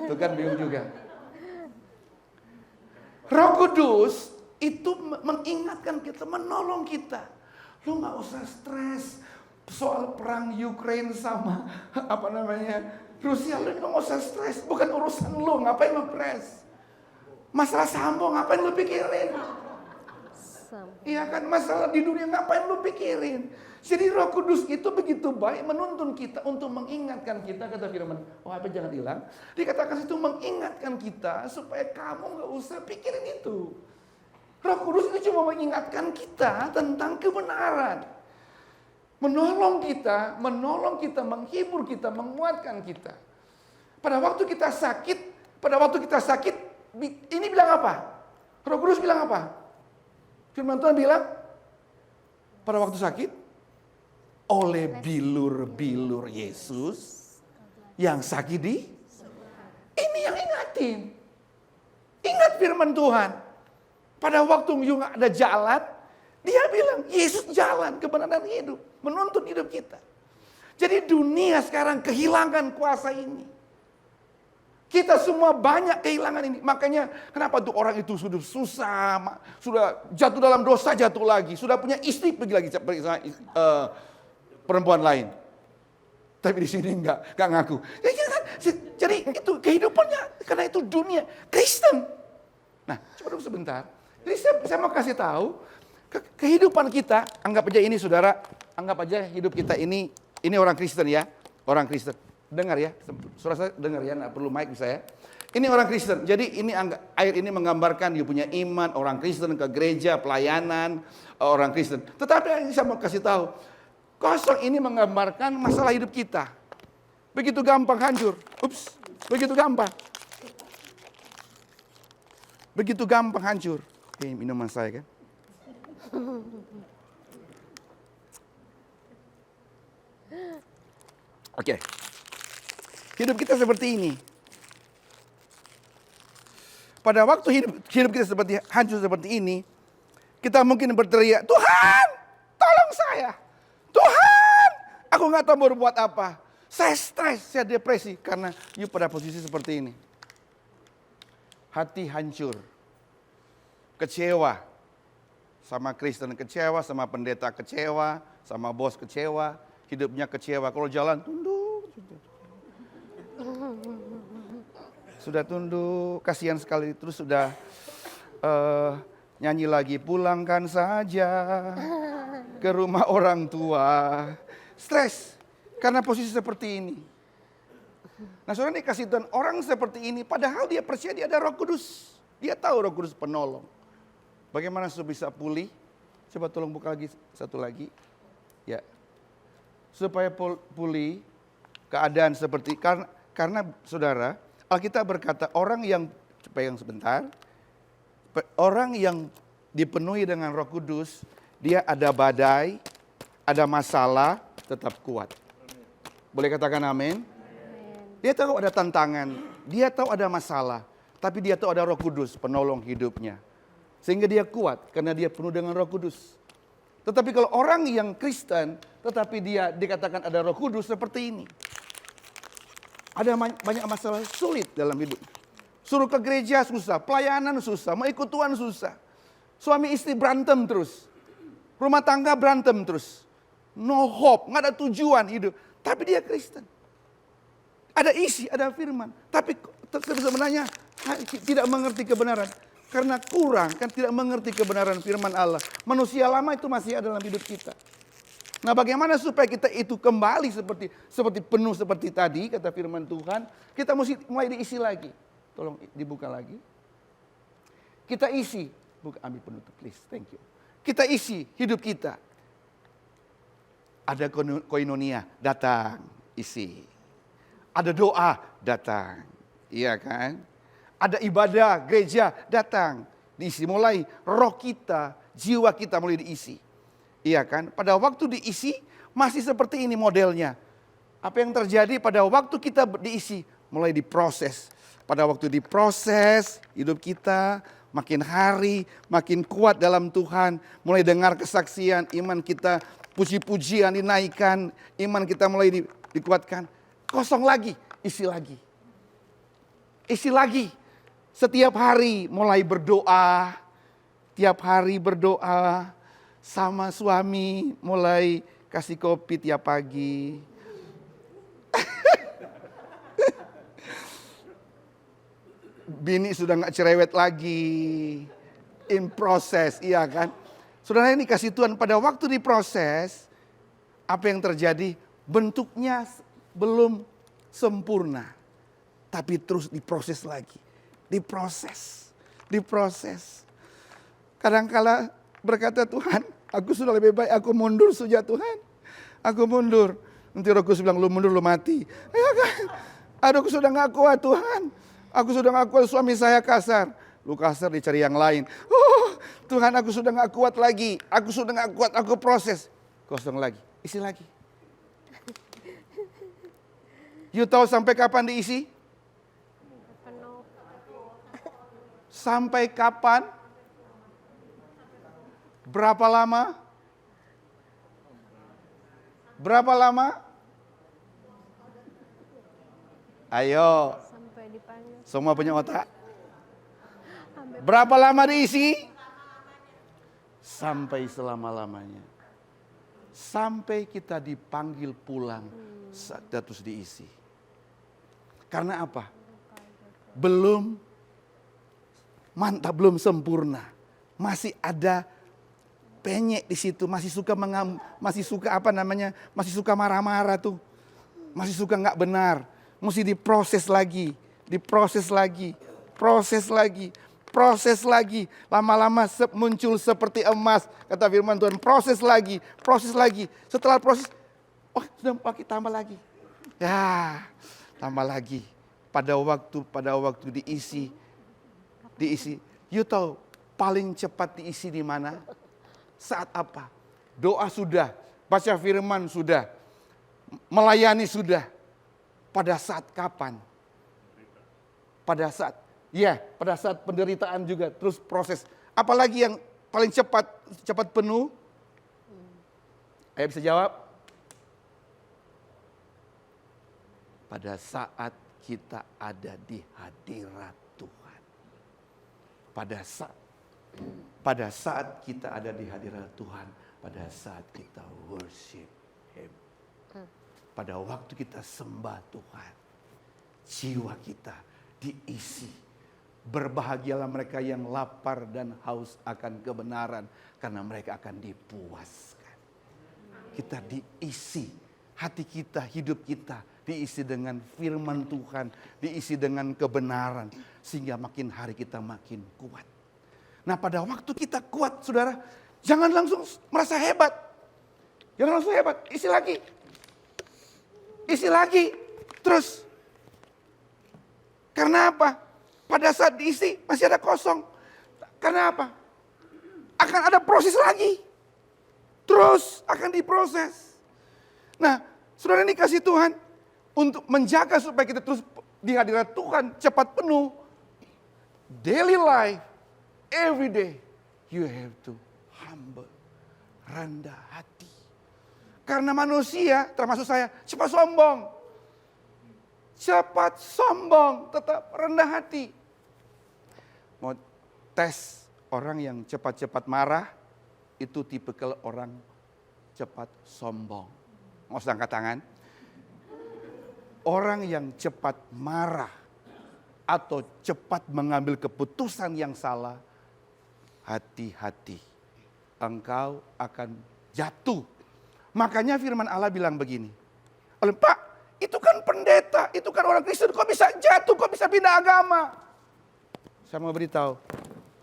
Tuh kan bingung juga. Roh Kudus itu mengingatkan kita, menolong kita. Lu nggak usah stres soal perang Ukraine sama Rusia. Lu nggak usah stres, bukan urusan lu. Ngapain lu stres? Masalah Sambo ngapain lu pikirin? Iya kan, masalah di dunia ngapain lu pikirin? Jadi Roh Kudus itu begitu baik menuntun kita untuk mengingatkan kita, kata firman. Oh, apa jangan hilang. Dikatakan itu mengingatkan kita supaya kamu nggak usah pikirin itu. Roh Kudus itu cuma mengingatkan kita tentang kebenaran. Menolong kita, menghibur kita, menguatkan kita. Pada waktu kita sakit, ini bilang apa? Roh Kudus bilang apa? Firman Tuhan bilang, pada waktu sakit, oleh bilur-bilur Yesus yang sakit ini yang ingatin. Ingat firman Tuhan. Pada waktu you nggak ada jalan, dia bilang, Yesus jalan kebenaran hidup, menuntun hidup kita. Jadi dunia sekarang kehilangan kuasa ini. Kita semua banyak kehilangan ini. Makanya kenapa tuh orang itu sudah susah, sudah jatuh dalam dosa, jatuh lagi. Sudah punya istri, pergi lagi sama perempuan lain. Tapi di sini enggak ngaku. Jadi itu kehidupannya, karena itu dunia Kristen. Nah, coba dulu sebentar. Jadi saya mau kasih tahu, kehidupan kita, anggap aja ini saudara, anggap aja hidup kita ini orang Kristen ya, orang Kristen. Dengar ya, suara saya dengar ya, nggak perlu mic bisa ya. Ini orang Kristen, jadi ini air ini menggambarkan dia punya iman, orang Kristen ke gereja, pelayanan, orang Kristen. Tetapi yang saya mau kasih tahu, kosong ini menggambarkan masalah hidup kita. Begitu gampang hancur, begitu gampang. Begitu gampang hancur. Minuman saya kan. Oke. Hidup kita seperti ini. Pada waktu hidup kita seperti hancur seperti ini, kita mungkin berteriak, Tuhan, tolong saya. Tuhan, aku nggak tahu mau berbuat apa. Saya stres, saya depresi karena pada posisi seperti ini. Hati hancur, kecewa sama Kristen, kecewa sama pendeta, kecewa sama bos, kecewa, hidupnya kecewa. Kalau jalan tunduk. Sudah tunduk, kasihan sekali, terus sudah nyanyi lagi, pulangkan saja ke rumah orang tua. Stres, karena posisi seperti ini. Nah saudara dikasih Tuhan orang seperti ini, padahal dia percaya dia ada Roh Kudus. Dia tahu Roh Kudus penolong. Bagaimana supaya bisa pulih? Coba tolong buka lagi, satu lagi. Ya, supaya pulih keadaan seperti, karena saudara, Alkitab berkata orang yang dipenuhi dengan Roh Kudus, dia ada badai, ada masalah, tetap kuat. Boleh katakan amin? Dia tahu ada tantangan, dia tahu ada masalah, tapi dia tahu ada Roh Kudus penolong hidupnya. Sehingga dia kuat karena dia penuh dengan Roh Kudus. Tetapi kalau orang yang Kristen, tetapi dia dikatakan ada Roh Kudus seperti ini. Ada banyak masalah sulit dalam hidup. Suruh ke gereja susah, pelayanan susah, mau ikut Tuhan susah. Suami istri berantem terus. Rumah tangga berantem terus. No hope, nggak ada tujuan hidup. Tapi dia Kristen. Ada isi, ada firman. Tapi sebenarnya tidak mengerti kebenaran. Karena kurang, kan tidak mengerti kebenaran firman Allah. Manusia lama itu masih ada dalam hidup kita. Nah, bagaimana supaya kita itu kembali seperti penuh seperti tadi kata firman Tuhan, kita mesti mulai diisi lagi. Tolong dibuka lagi. Kita isi, ambil penutup please, thank you. Kita isi hidup kita. Ada koinonia, datang, isi. Ada doa, datang. Iya kan? Ada ibadah, gereja, datang, diisi. Mulai roh kita, jiwa kita mulai diisi. Iya kan? Pada waktu diisi masih seperti ini modelnya. Apa yang terjadi pada waktu kita diisi mulai diproses. Pada waktu diproses hidup kita makin hari makin kuat dalam Tuhan. Mulai dengar kesaksian, iman kita puji-pujian dinaikkan, iman kita mulai dikuatkan. Kosong lagi, isi lagi. Isi lagi. Setiap hari mulai berdoa. Tiap hari berdoa. Sama suami mulai kasih kopi tiap pagi. Bini sudah gak cerewet lagi. In process, iya kan? Saudara, ini kasih Tuhan pada waktu diproses. Apa yang terjadi? Bentuknya belum sempurna. Tapi terus diproses lagi. Diproses. Kadang-kala berkata Tuhan, aku sudah lebih baik aku mundur saja Tuhan. Aku mundur. Nanti Roh Kudus bilang lu mundur lu mati. Ya kan? Aduh, aku sudah gak kuat Tuhan. Aku sudah gak kuat, suami saya kasar. Lu kasar dicari yang lain. Oh Tuhan, aku sudah gak kuat lagi. Aku sudah gak kuat, aku proses. Kosong lagi, isi lagi. You tahu sampai kapan diisi? Penuh. Sampai kapan? Berapa lama? Berapa lama? Ayo. Sampai dipanggil. Semua punya otak. Sampai Berapa lama diisi? Sampai selama-lamanya. Sampai kita dipanggil pulang. Terus diisi. Karena apa? Belum mantap, belum sempurna. Masih ada penyek di situ, masih suka masih suka marah-marah tuh. Masih suka nggak benar. Mesti diproses lagi. Proses lagi. Lama-lama muncul seperti emas. Kata firman Tuhan, proses lagi. Setelah proses, sudah pakai tambah lagi. Ya, tambah lagi. Pada waktu diisi. You tahu paling cepat diisi di mana? Saat apa? Doa sudah, baca firman sudah, melayani sudah. Pada saat kapan? Pada saat penderitaan juga, terus proses. Apalagi yang paling cepat penuh? Ayo bisa jawab? Pada saat kita ada di hadirat Tuhan. Pada saat kita ada di hadirat Tuhan, pada saat kita worship Him. Pada waktu kita sembah Tuhan, jiwa kita diisi. Berbahagialah mereka yang lapar dan haus akan kebenaran, karena mereka akan dipuaskan. Kita diisi, hati kita, hidup kita diisi dengan firman Tuhan, diisi dengan kebenaran, sehingga makin hari kita makin kuat. Nah, pada waktu kita kuat, saudara, jangan langsung merasa hebat. Isi lagi. Terus. Karena apa? Pada saat diisi masih ada kosong. Karena apa? Akan ada proses lagi. Terus akan diproses. Nah, saudara, ini kasih Tuhan untuk menjaga supaya kita terus di hadirat Tuhan cepat penuh. Daily life. Every day you have to humble, rendah hati. Karena manusia, termasuk saya, cepat sombong, tetap rendah hati. Mau tes orang yang cepat-cepat marah, itu tipikal orang cepat sombong. Mau angkat tangan? Orang yang cepat marah atau cepat mengambil keputusan yang salah, hati-hati, engkau akan jatuh Makanya firman Allah bilang begini. Pak, itu kan pendeta, itu kan orang Kristen, kok bisa jatuh, kok bisa pindah agama? Saya mau beritahu,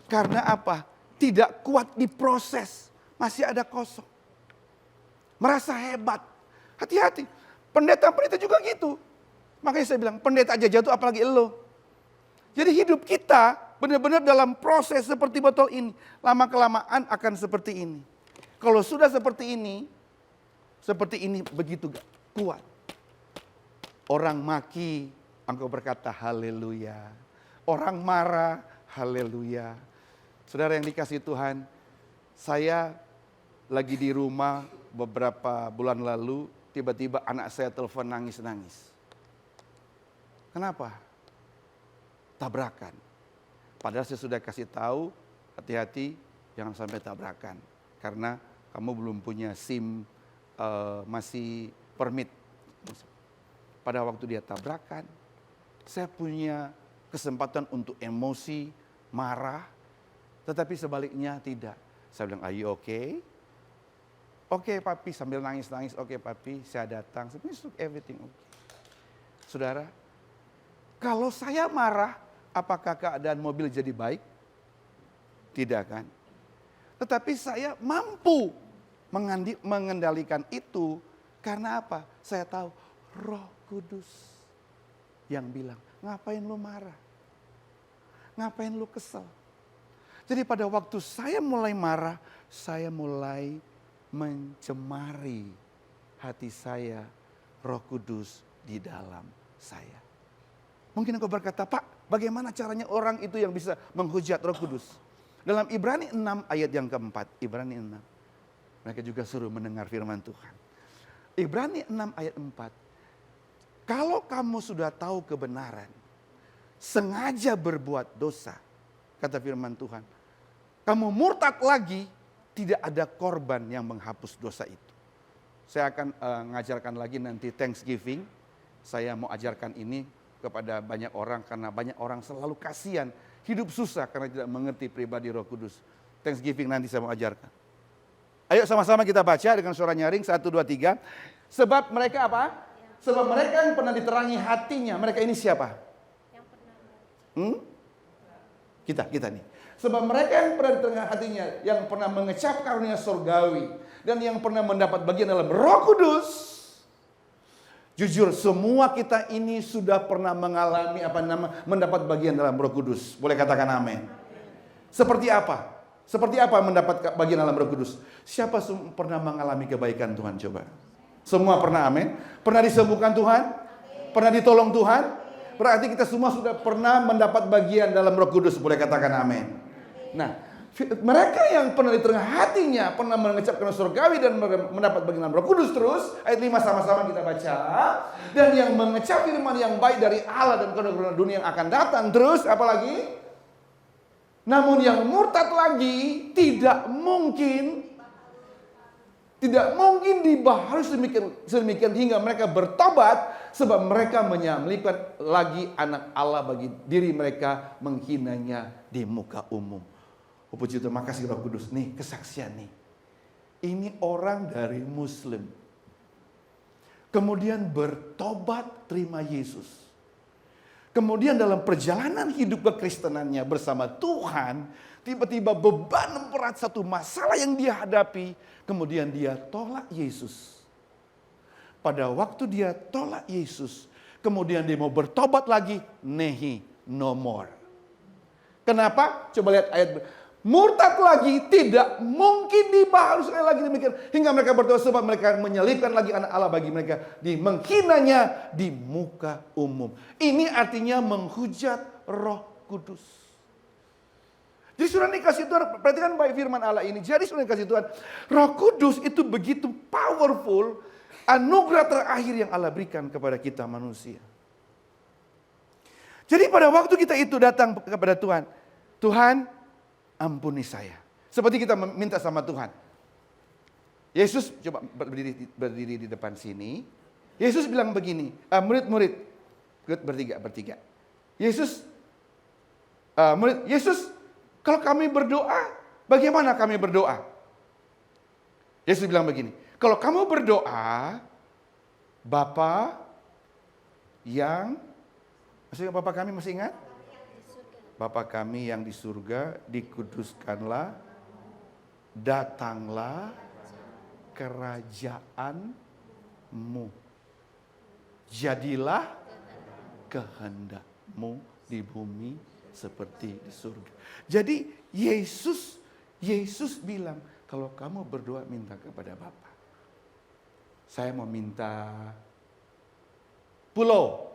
karena apa? Tidak kuat diproses, masih ada kosong. Merasa hebat, hati-hati. Pendeta-pendeta juga gitu. Makanya saya bilang, pendeta aja jatuh apalagi elo. Jadi hidup kita benar-benar dalam proses seperti botol ini. Lama-kelamaan akan seperti ini. Kalau sudah seperti ini begitu kuat. Orang maki, engkau berkata haleluya. Orang marah, haleluya. Saudara yang dikasihi Tuhan, saya lagi di rumah beberapa bulan lalu, tiba-tiba anak saya telepon nangis-nangis. Kenapa? Tabrakan. Padahal saya sudah kasih tahu, hati-hati jangan sampai tabrakan. Karena kamu belum punya SIM, masih permit. Pada waktu dia tabrakan, saya punya kesempatan untuk emosi, marah. Tetapi sebaliknya tidak. Saya bilang, are you okay? Oke papi, sambil nangis-nangis, oke papi, saya datang. Sebenarnya everything okay. Saudara, kalau saya marah, apakah keadaan mobil jadi baik? Tidak kan? Tetapi saya mampu mengendalikan itu. Karena apa? Saya tahu Roh Kudus yang bilang, ngapain lu marah? Ngapain lu kesel? Jadi pada waktu saya mulai marah, saya mulai mencemari hati saya, Roh Kudus di dalam saya. Mungkin engkau berkata, Pak, bagaimana caranya orang itu yang bisa menghujat Roh Kudus? Dalam Ibrani 6 ayat yang keempat, Ibrani 6. Mereka juga suruh mendengar firman Tuhan. Ibrani 6 ayat 4. Kalau kamu sudah tahu kebenaran, sengaja berbuat dosa, kata firman Tuhan, kamu murtad lagi, tidak ada korban yang menghapus dosa itu. Saya akan mengajarkan lagi nanti Thanksgiving. Saya mau ajarkan ini kepada banyak orang karena banyak orang selalu kasihan, hidup susah karena tidak mengerti pribadi Roh Kudus. Thanksgiving nanti saya mau ajarkan. Ayo sama-sama kita baca dengan suara nyaring, 1, 2, 3. Sebab mereka apa? Sebab mereka yang pernah diterangi hatinya, mereka ini siapa? Yang pernah. Kita nih. Sebab mereka yang pernah diterangi hatinya, yang pernah mengecap karunia surgawi, dan yang pernah mendapat bagian dalam Roh Kudus. Jujur, semua kita ini sudah pernah mengalami mendapat bagian dalam Roh Kudus. Boleh katakan amin. Seperti apa? Seperti apa mendapat bagian dalam Roh Kudus? Siapa pernah mengalami kebaikan Tuhan? Coba. Semua pernah, amin. Pernah disembuhkan Tuhan? Pernah ditolong Tuhan? Berarti kita semua sudah pernah mendapat bagian dalam Roh Kudus. Boleh katakan amin. Nah, mereka yang pernah diterangi hatinya, pernah mengecap karunia surgawi dan mendapat bagian dalam Roh Kudus terus. Ayat 5 sama-sama kita baca. Dan yang mengecap firman yang baik dari Allah dan karunia dunia yang akan datang terus. Apalagi? Namun yang murtad lagi tidak mungkin dibaharui sedemikian hingga mereka bertobat, sebab mereka menyamlikan lagi anak Allah bagi diri mereka, menghinanya di muka umum. Oh puji Tuhan, makasih Roh Kudus. Nih kesaksian nih. Ini orang dari Muslim. Kemudian bertobat terima Yesus. Kemudian dalam perjalanan hidup kekristenannya bersama Tuhan, tiba-tiba beban berat satu masalah yang dia hadapi, kemudian dia tolak Yesus. Pada waktu dia tolak Yesus, kemudian dia mau bertobat lagi, nehi, no more. Kenapa? Coba lihat ayat. Murtad lagi, tidak mungkin dibaharui sekali lagi demikian. Hingga mereka bertobat sebab mereka menyelipkan lagi anak Allah bagi mereka. Menghinanya di muka umum. Ini artinya menghujat Roh Kudus. Jadi sudah dikasih Tuhan, perhatikan baik firman Allah ini. Jadi sudah dikasih Tuhan, Roh Kudus itu begitu powerful, anugerah terakhir yang Allah berikan kepada kita manusia. Jadi pada waktu kita itu datang kepada Tuhan, Tuhan ampuni saya. Seperti kita minta sama Tuhan. Yesus coba berdiri di depan sini. Yesus bilang begini, murid-murid, bertiga. Yesus, Yesus, kalau kami berdoa, bagaimana kami berdoa? Yesus bilang begini, Kalau kamu berdoa, Bapa yang, maksudnya Bapa kami masih ingat? Bapa kami yang di surga, dikuduskanlah, datanglah kerajaanmu. Jadilah kehendakmu di bumi seperti di surga. Jadi Yesus bilang, kalau kamu berdoa minta kepada Bapa. Saya mau minta pulau.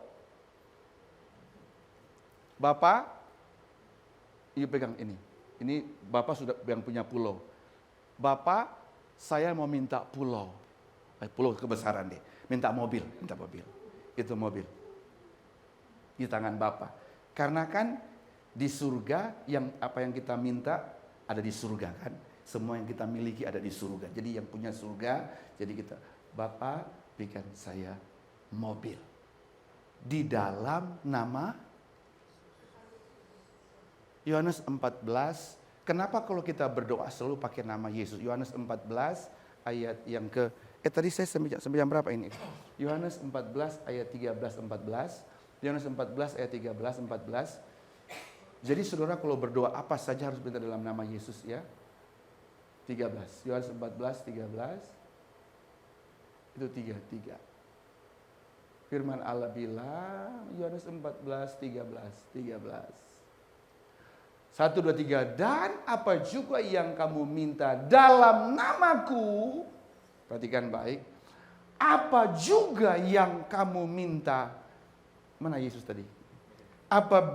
Bapak, ibu pegang ini. Ini Bapak sudah yang punya pulau. Bapak, saya mau minta pulau. Pulau kebesaran deh. Minta mobil. Itu mobil. Di tangan Bapak. Karena kan di surga yang apa yang kita minta ada di surga kan. Semua yang kita miliki ada di surga. Jadi yang punya surga, jadi kita, Bapak berikan saya mobil. Di dalam nama Yohanes 14. Kenapa kalau kita berdoa selalu pakai nama Yesus? Yohanes 14 ayat yang ke tadi saya sampai jam berapa ini? Yohanes 14 ayat 13-14. Yohanes 14 ayat 13-14. Jadi saudara kalau berdoa apa saja harus minta dalam nama Yesus ya. 13. Yohanes 14 13. Itu 3. Firman Allah bilang Yohanes 14 13. 1, 2, 3. Dan apa juga yang kamu minta dalam namaku. Perhatikan baik. Apa juga yang kamu minta. Mana Yesus tadi? Apa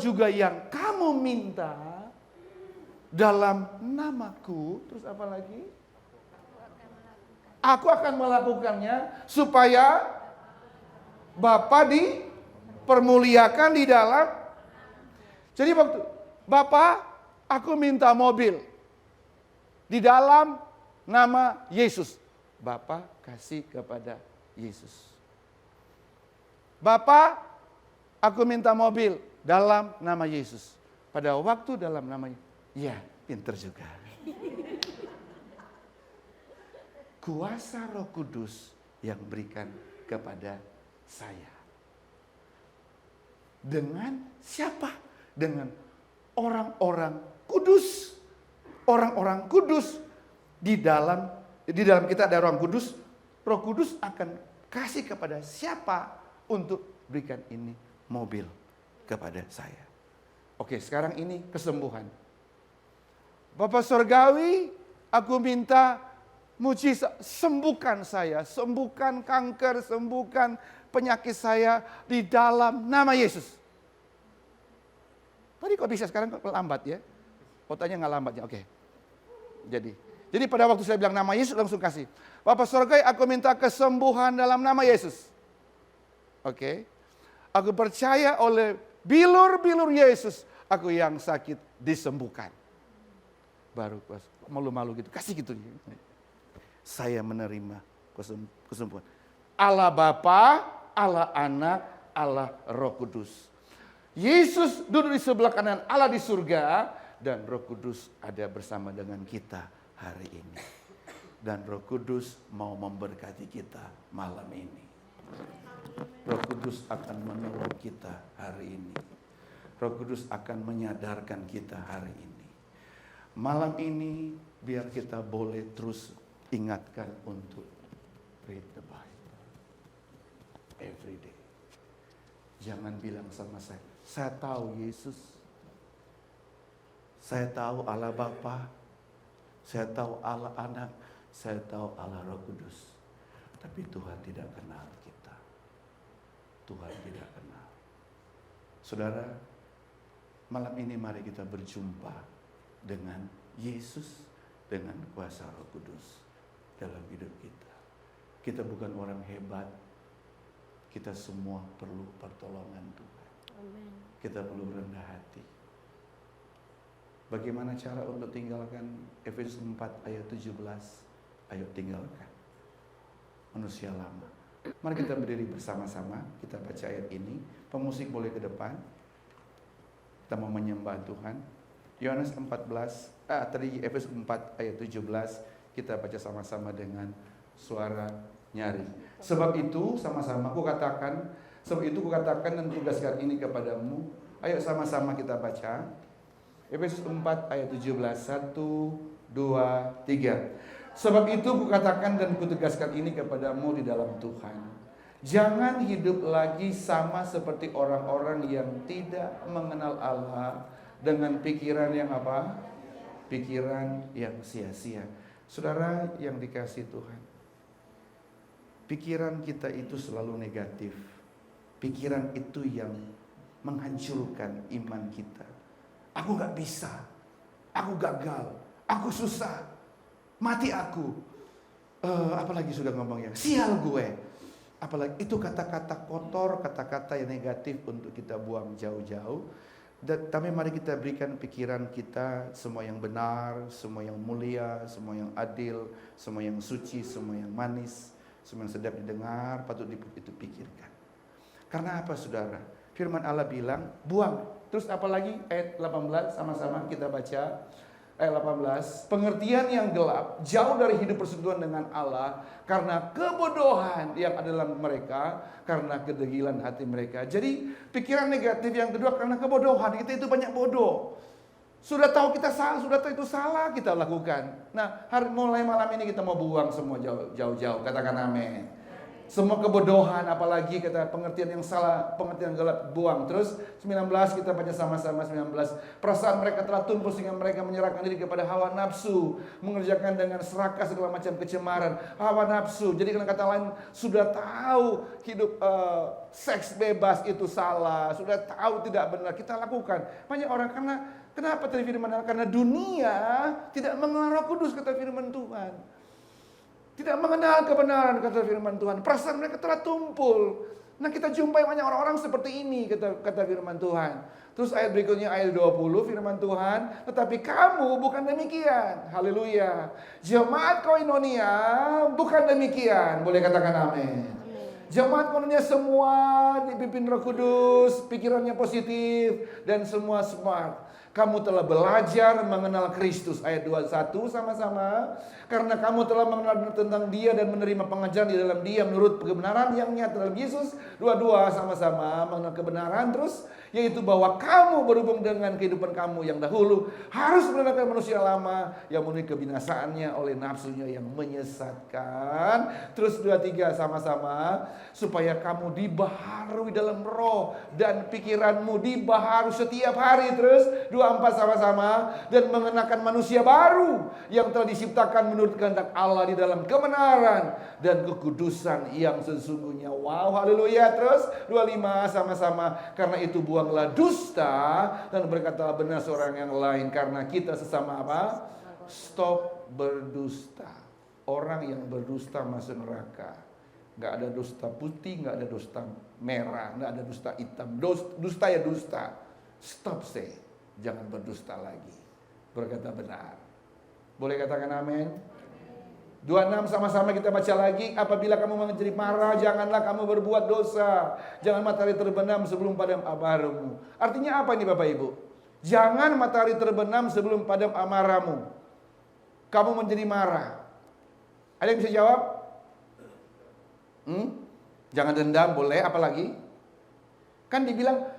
juga yang kamu minta dalam namaku. Terus apa lagi? Aku akan melakukannya supaya Bapa dipermuliakan di dalam. Jadi waktu Bapa, aku minta mobil di dalam nama Yesus. Bapa kasih kepada Yesus. Bapa, aku minta mobil dalam nama Yesus. Pada waktu dalam namanya, ya pinter juga. Kuasa Roh Kudus yang berikan kepada saya. Dengan siapa? Dengan orang-orang kudus. Orang-orang kudus. Di dalam kita ada orang kudus. Roh Kudus akan kasih kepada siapa untuk berikan ini mobil kepada saya. Oke, sekarang ini kesembuhan. Bapak Surgawi, aku minta mujizat, sembuhkan saya, sembuhkan kanker, sembuhkan penyakit saya di dalam nama Yesus. Tadi kok bisa, sekarang kok lambat ya? Kotanya nggak lambat ya, oke. Jadi pada waktu saya bilang nama Yesus langsung kasih. Bapak Surgawi, aku minta kesembuhan dalam nama Yesus. Oke. Aku percaya oleh bilur-bilur Yesus, aku yang sakit disembuhkan. Baru malu-malu gitu, kasih gitu. Saya menerima kesembuhan. Allah Bapa, Allah Anak, Allah Roh Kudus. Yesus duduk di sebelah kanan Allah di surga, dan Roh Kudus ada bersama dengan kita hari ini. Dan Roh Kudus mau memberkati kita malam ini. Roh Kudus akan menolong kita hari ini. Roh Kudus akan menyadarkan kita hari ini. Malam ini biar kita boleh terus ingatkan untuk read the Bible every day. Jangan bilang sama saya tahu Yesus, saya tahu Allah Bapa, saya tahu Allah Anak, saya tahu Allah Roh Kudus. Tapi Tuhan tidak kenal kita. Tuhan tidak kenal. Saudara, malam ini mari kita berjumpa dengan Yesus, dengan kuasa Roh Kudus dalam hidup kita. Kita bukan orang hebat. Kita semua perlu pertolongan Tuhan. Amen. Kita perlu rendah hati. Bagaimana cara untuk tinggalkan Efesus 4 ayat 17? Ayo tinggalkan manusia lama. Mari kita berdiri bersama-sama. Kita baca ayat ini. Pemusik boleh ke depan. Kita mau menyembah Tuhan. Yohanes 14, tadi Efesus 4 ayat 17, kita baca sama-sama dengan suara nyaring. Sebab itu sama-sama aku katakan dan tugaskan ini kepadamu. Ayo sama-sama kita baca. Efesus 4 ayat 17, 1, 2, 3. Sebab itu kukatakan dan kutegaskan ini kepadamu di dalam Tuhan. Jangan hidup lagi sama seperti orang-orang yang tidak mengenal Allah dengan pikiran yang apa? Pikiran yang sia-sia. Saudara yang dikasihi Tuhan, pikiran kita itu selalu negatif. Pikiran itu yang menghancurkan iman kita. Aku gak bisa, aku gagal, aku susah, mati aku. Apalagi sudah ngomongnya, sial gue. Apalagi itu kata-kata kotor, kata-kata yang negatif untuk kita buang jauh-jauh. Tapi mari kita berikan pikiran kita semua yang benar, semua yang mulia, semua yang adil, semua yang suci, semua yang manis, semua yang sedap didengar, patut itu pikirkan. Karena apa saudara? Firman Allah bilang, buang. Terus apalagi ayat 18 sama-sama kita baca. Ayat 18, pengertian yang gelap, jauh dari hidup persekutuan dengan Allah, karena kebodohan yang ada dalam mereka, karena kedegilan hati mereka. Jadi pikiran negatif yang kedua karena kebodohan, kita itu banyak bodoh. Sudah tahu kita salah, sudah tahu itu salah, kita lakukan. Nah, mulai malam ini kita mau buang semua jauh-jauh, katakan amin. Semua kebodohan, apalagi kata pengertian yang salah, pengertian gelap, buang. Terus 19 kita baca sama-sama 19. Perasaan mereka telah tumpul sehingga mereka menyerahkan diri kepada hawa nafsu, mengerjakan dengan serakah segala macam kecemaran, hawa nafsu. Jadi dengan kata lain sudah tahu hidup seks bebas itu salah, sudah tahu tidak benar, kita lakukan. Banyak orang kenapa tadi firman Allah? Karena dunia tidak mengenal Roh Kudus, kata firman Tuhan. Tidak mengenal kebenaran, kata firman Tuhan. Perasaan mereka telah tumpul. Nah, kita jumpai banyak orang-orang seperti ini, kata firman Tuhan. Terus ayat berikutnya, ayat 20, firman Tuhan. Tetapi kamu bukan demikian. Haleluya. Jemaat Koinonia bukan demikian. Boleh katakan amin. Jemaat Koinonia semua dipimpin Roh Kudus, pikirannya positif, dan semua smart. Kamu telah belajar mengenal Kristus. Ayat 21 sama-sama. Karena kamu telah mengenal tentang Dia dan menerima pengajaran di dalam Dia menurut kebenaran yang nyata dalam Yesus. Dua-dua sama-sama mengenal kebenaran. Terus yaitu bahwa kamu berhubung dengan kehidupan kamu yang dahulu harus mengenalkan manusia lama yang memenuhi kebinasaannya oleh nafsunya yang menyesatkan. Terus 2-3 sama-sama. Supaya kamu dibaharui dalam roh dan pikiranmu dibaharui setiap hari. Terus 24 sama-sama. Dan mengenakan manusia baru yang telah diciptakan menurut kehendak Allah di dalam kebenaran dan kekudusan yang sesungguhnya. Wow, haleluya. Terus 25 sama-sama. Karena itu buanglah dusta dan berkatalah benar seorang yang lain, karena kita sesama apa? Stop berdusta. Orang yang berdusta masuk neraka. Gak ada dusta putih, gak ada dusta merah, gak ada dusta hitam. Dusta ya dusta. Stop say. Jangan berdusta lagi. Berkata benar. Boleh katakan amin? 26 sama-sama kita baca lagi. Apabila kamu menjadi marah, janganlah kamu berbuat dosa. Jangan matahari terbenam sebelum padam amarahmu. Artinya apa ini Bapak Ibu? Jangan matahari terbenam sebelum padam amarahmu. Kamu menjadi marah. Ada yang bisa jawab? Jangan dendam, boleh. Apa lagi? Kan dibilang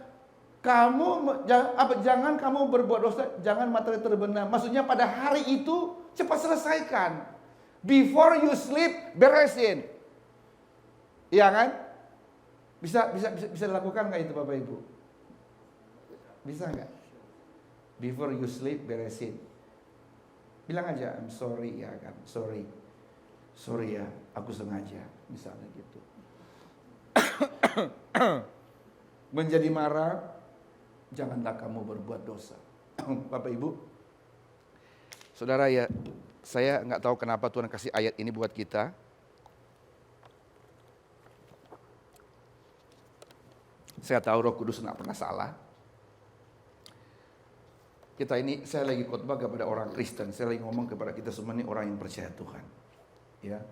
jangan kamu berbuat dosa, jangan matahari terbenam. Maksudnya pada hari itu cepat selesaikan. Before you sleep, beresin. Iya kan? Bisa dilakukan nggak itu Bapak Ibu? Bisa nggak? Before you sleep, beresin. Bilang aja, I'm sorry ya kan, sorry ya, aku sengaja, misalnya gitu. Menjadi marah, janganlah kamu berbuat dosa. Bapak Ibu, saudara ya, saya nggak tahu kenapa Tuhan kasih ayat ini buat kita. Saya tahu Roh Kudus nggak pernah salah. Saya lagi khotbah kepada orang Kristen, saya lagi ngomong kepada kita semua ini orang yang percaya Tuhan. Ya,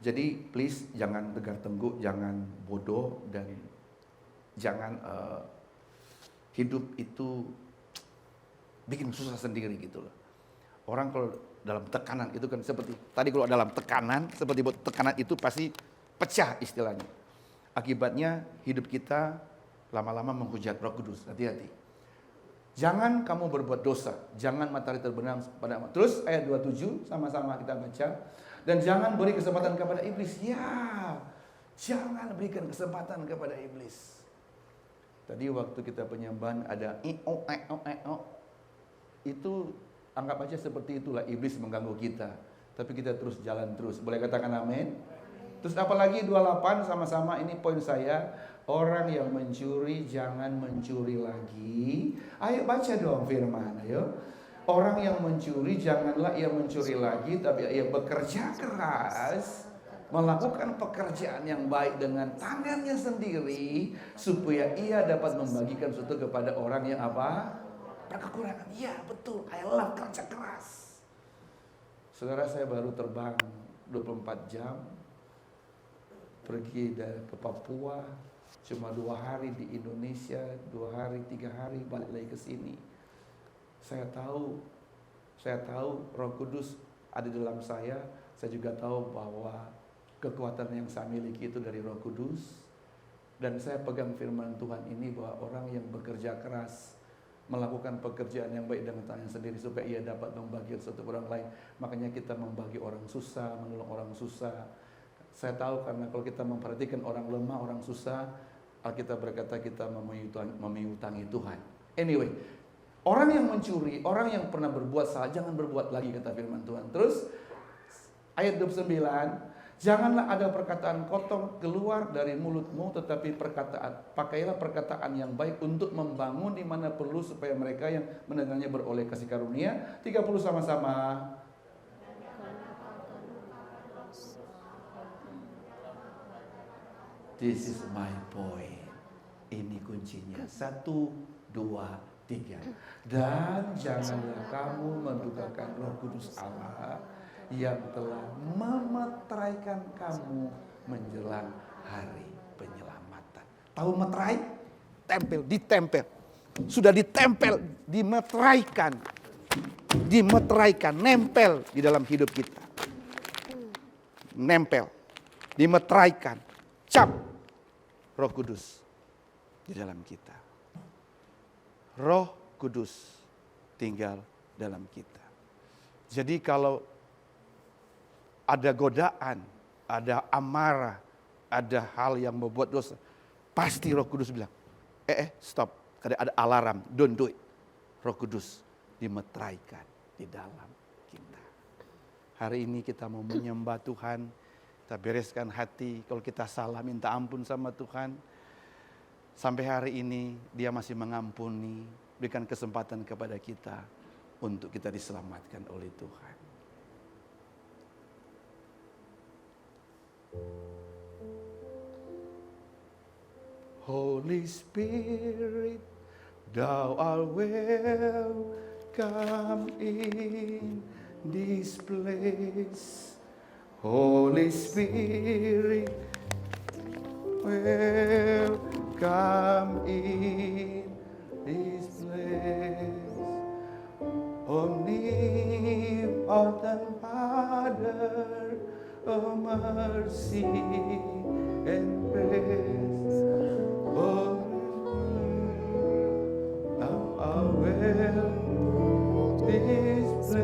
jadi please jangan tegar tengkuk, jangan bodoh, dan jangan hidup itu bikin susah sendiri gitu loh. Orang kalau dalam tekanan itu kan seperti, tadi kalau dalam tekanan, seperti tekanan itu pasti pecah istilahnya. Akibatnya hidup kita lama-lama menghujat Roh Kudus. Hati-hati. Jangan kamu berbuat dosa, jangan matahari terbenam pada. Terus ayat 27 sama-sama kita baca. Dan jangan beri kesempatan kepada iblis. Ya, jangan berikan kesempatan kepada iblis. Tadi waktu kita penyembahan ada itu anggap aja seperti itulah iblis mengganggu kita. Tapi kita terus jalan terus. Boleh katakan amin? Terus apalagi 28 sama-sama ini poin saya. Orang yang mencuri jangan mencuri lagi. Ayo baca dong firman, ayo. Orang yang mencuri janganlah ia mencuri lagi, tapi ia bekerja keras, melakukan pekerjaan yang baik dengan tangannya sendiri, supaya ia dapat membagikan sesuatu kepada orang yang apa? Berkekurangan. Iya betul, I love kerja keras. Saudara, saya baru terbang 24 jam, pergi ke Papua, cuma 2 hari di Indonesia, 2 hari, 3 hari balik lagi ke sini. Saya tahu Roh Kudus ada di dalam saya juga tahu bahwa kekuatan yang saya miliki itu dari Roh Kudus. Dan saya pegang firman Tuhan ini bahwa orang yang bekerja keras, melakukan pekerjaan yang baik dengan tangan sendiri supaya ia dapat membagi sesuatu orang lain. Makanya kita membagi orang susah, menolong orang susah. Saya tahu karena kalau kita memperhatikan orang lemah, orang susah, Alkitab berkata kita memiutangi Tuhan. Anyway, orang yang mencuri, orang yang pernah berbuat salah, jangan berbuat lagi kata firman Tuhan. Terus ayat 29, janganlah ada perkataan kotor keluar dari mulutmu, tetapi pakailah perkataan yang baik untuk membangun di mana perlu supaya mereka yang mendengarnya beroleh kasih karunia. 30 sama-sama. This is my point. Ini kuncinya. 1, 2, 3. Dan janganlah kamu mendukakan Roh Kudus Allah yang telah memeteraikan kamu menjelang hari penyelamatan. Tahu meterai? Tempel, ditempel. Sudah ditempel, dimeteraikan. Dimeteraikan, nempel di dalam hidup kita. Nempel, dimeteraikan, cap Roh Kudus di dalam kita. Roh Kudus tinggal dalam kita. Jadi kalau ada godaan, ada amarah, ada hal yang membuat dosa, pasti Roh Kudus bilang, stop. Ada alarm, don't do it. Roh Kudus dimeteraikan di dalam kita. Hari ini kita mau menyembah Tuhan, kita bereskan hati. Kalau kita salah, minta ampun sama Tuhan. Sampai hari ini Dia masih mengampuni, berikan kesempatan kepada kita untuk kita diselamatkan oleh Tuhan. Holy Spirit, Thou art welcome in this place. Holy Spirit, welcome in this place. Omnipotent Father of mercy and grace, oh, Thou art welcome this place.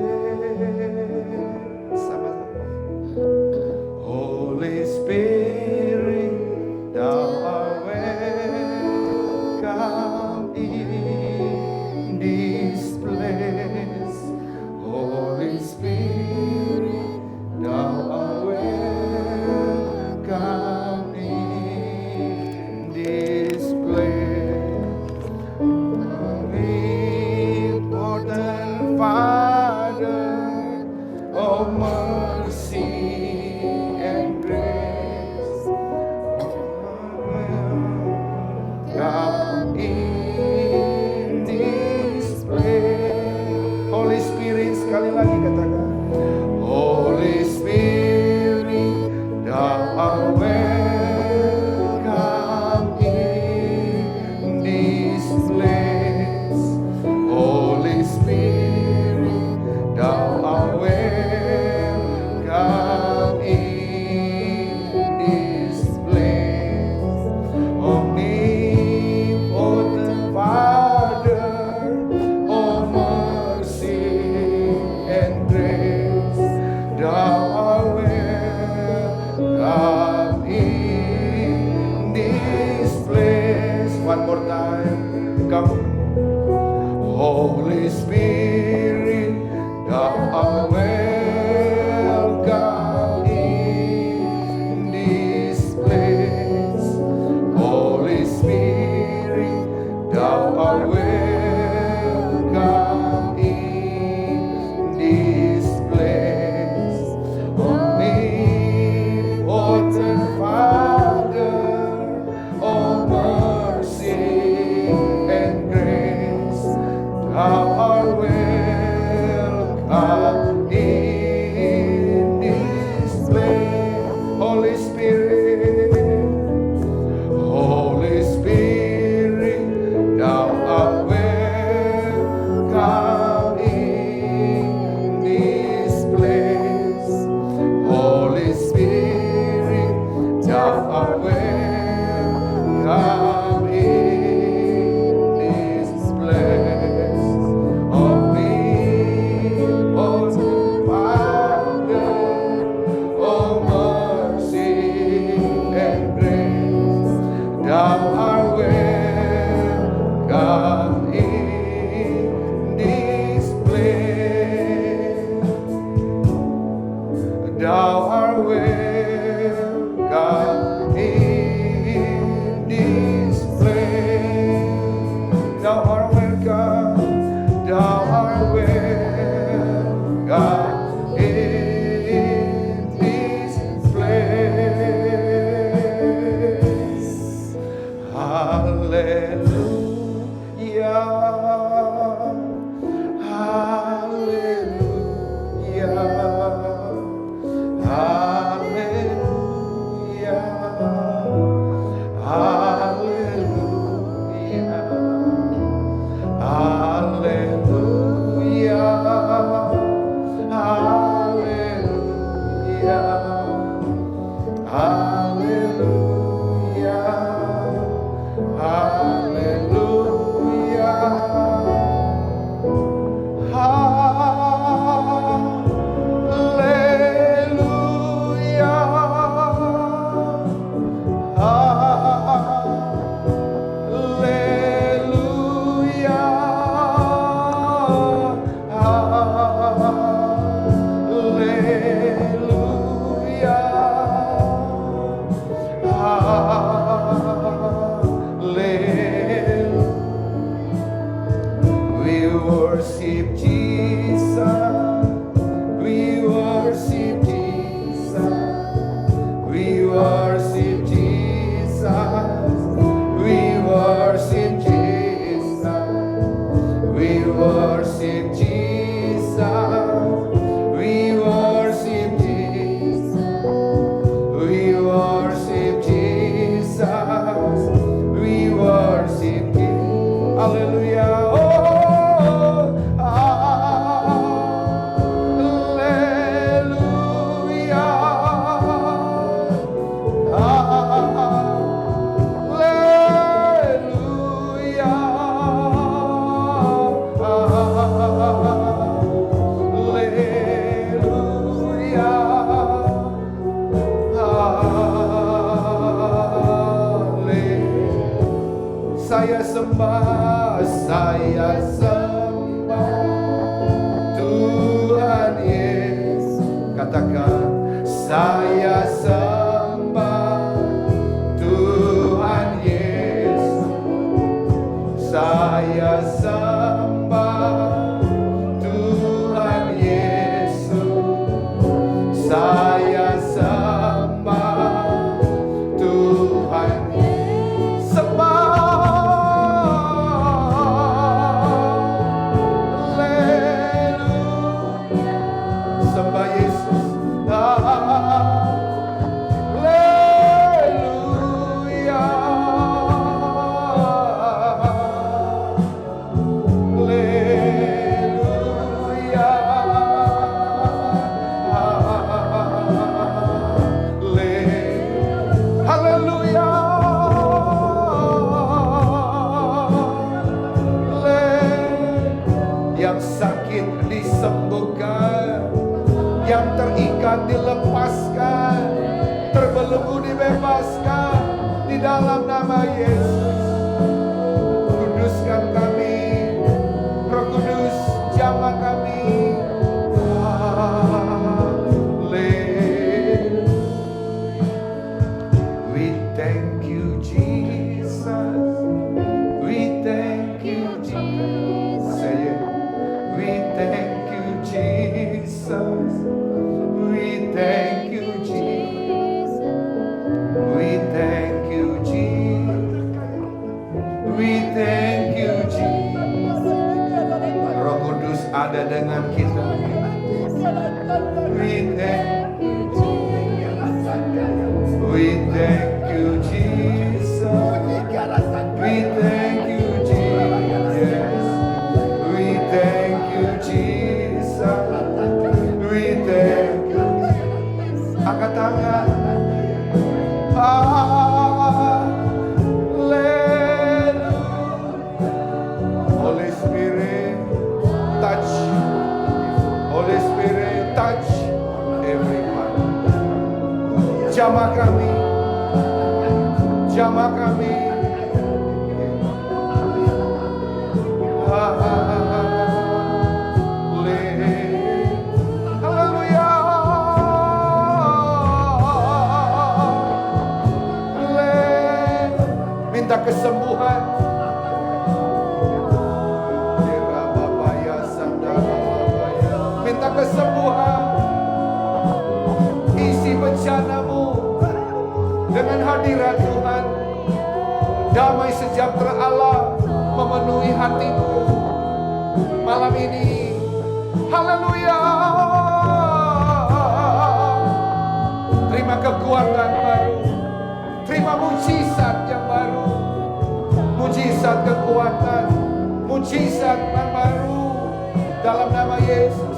Sama-sama. Holy Spirit, Thou art welcome in this place. Holy Spirit, Thou art welcome in this place. Omnipotent Father of mercy and grace, come in this place. Holy Spirit, sekali lagi katakan, Holy Spirit, Thou art welcome in this place. Holy Spirit, in this place. Holy Spirit, Holy Spirit, thou art welcome in this place. Holy Spirit, thou art welcome in this place. Of me, oh Father, oh mercy and grace, thou art welcome in this place. Thou art welcome in this place. Thou art welcome. Thou art welcome in this place. Hallelujah. Hallelujah. Hallelujah. Hallelujah. Hallelujah. Hallelujah. We worship Jesus. We worship Jesus. We worship Jesus. We worship Jesus. We worship Jesus. We worship Jesus. We worship Jesus. We worship Jesus. Hallelujah. Oh, saya sembah Tuhan Yesus. Katakan, saya sembah Tuhan Yesus. Saya sembah Tuhan Yesus. Saya sembah Tuhan Yesus. Sembah Yesus. Haleluya. Haleluya. Haleluya. Yang sakit disembuhkan, yang terikat dilepaskan, terbelenggu dibebaskan di dalam nama Yesus. Kuduskan kami, Roh Kudus jamah kami. Hallelujah. We thank you Jesus. We thank you Jesus. We thank you Jesus. We thank you Jesus. We thank you Jesus. We thank you Jesus. Roh Kudus ada dengan kita. Jamah kami, jamah kami. Haleluya. Minta kesembuhan. Minta kesembuhan. Isi bencanamu dengan hadirat Tuhan. Damai sejahtera Allah memenuhi hatimu malam ini. Haleluya. Terima kekuatan baru, terima mujizat yang baru, mujizat kekuatan, mujizat yang baru dalam nama Yesus.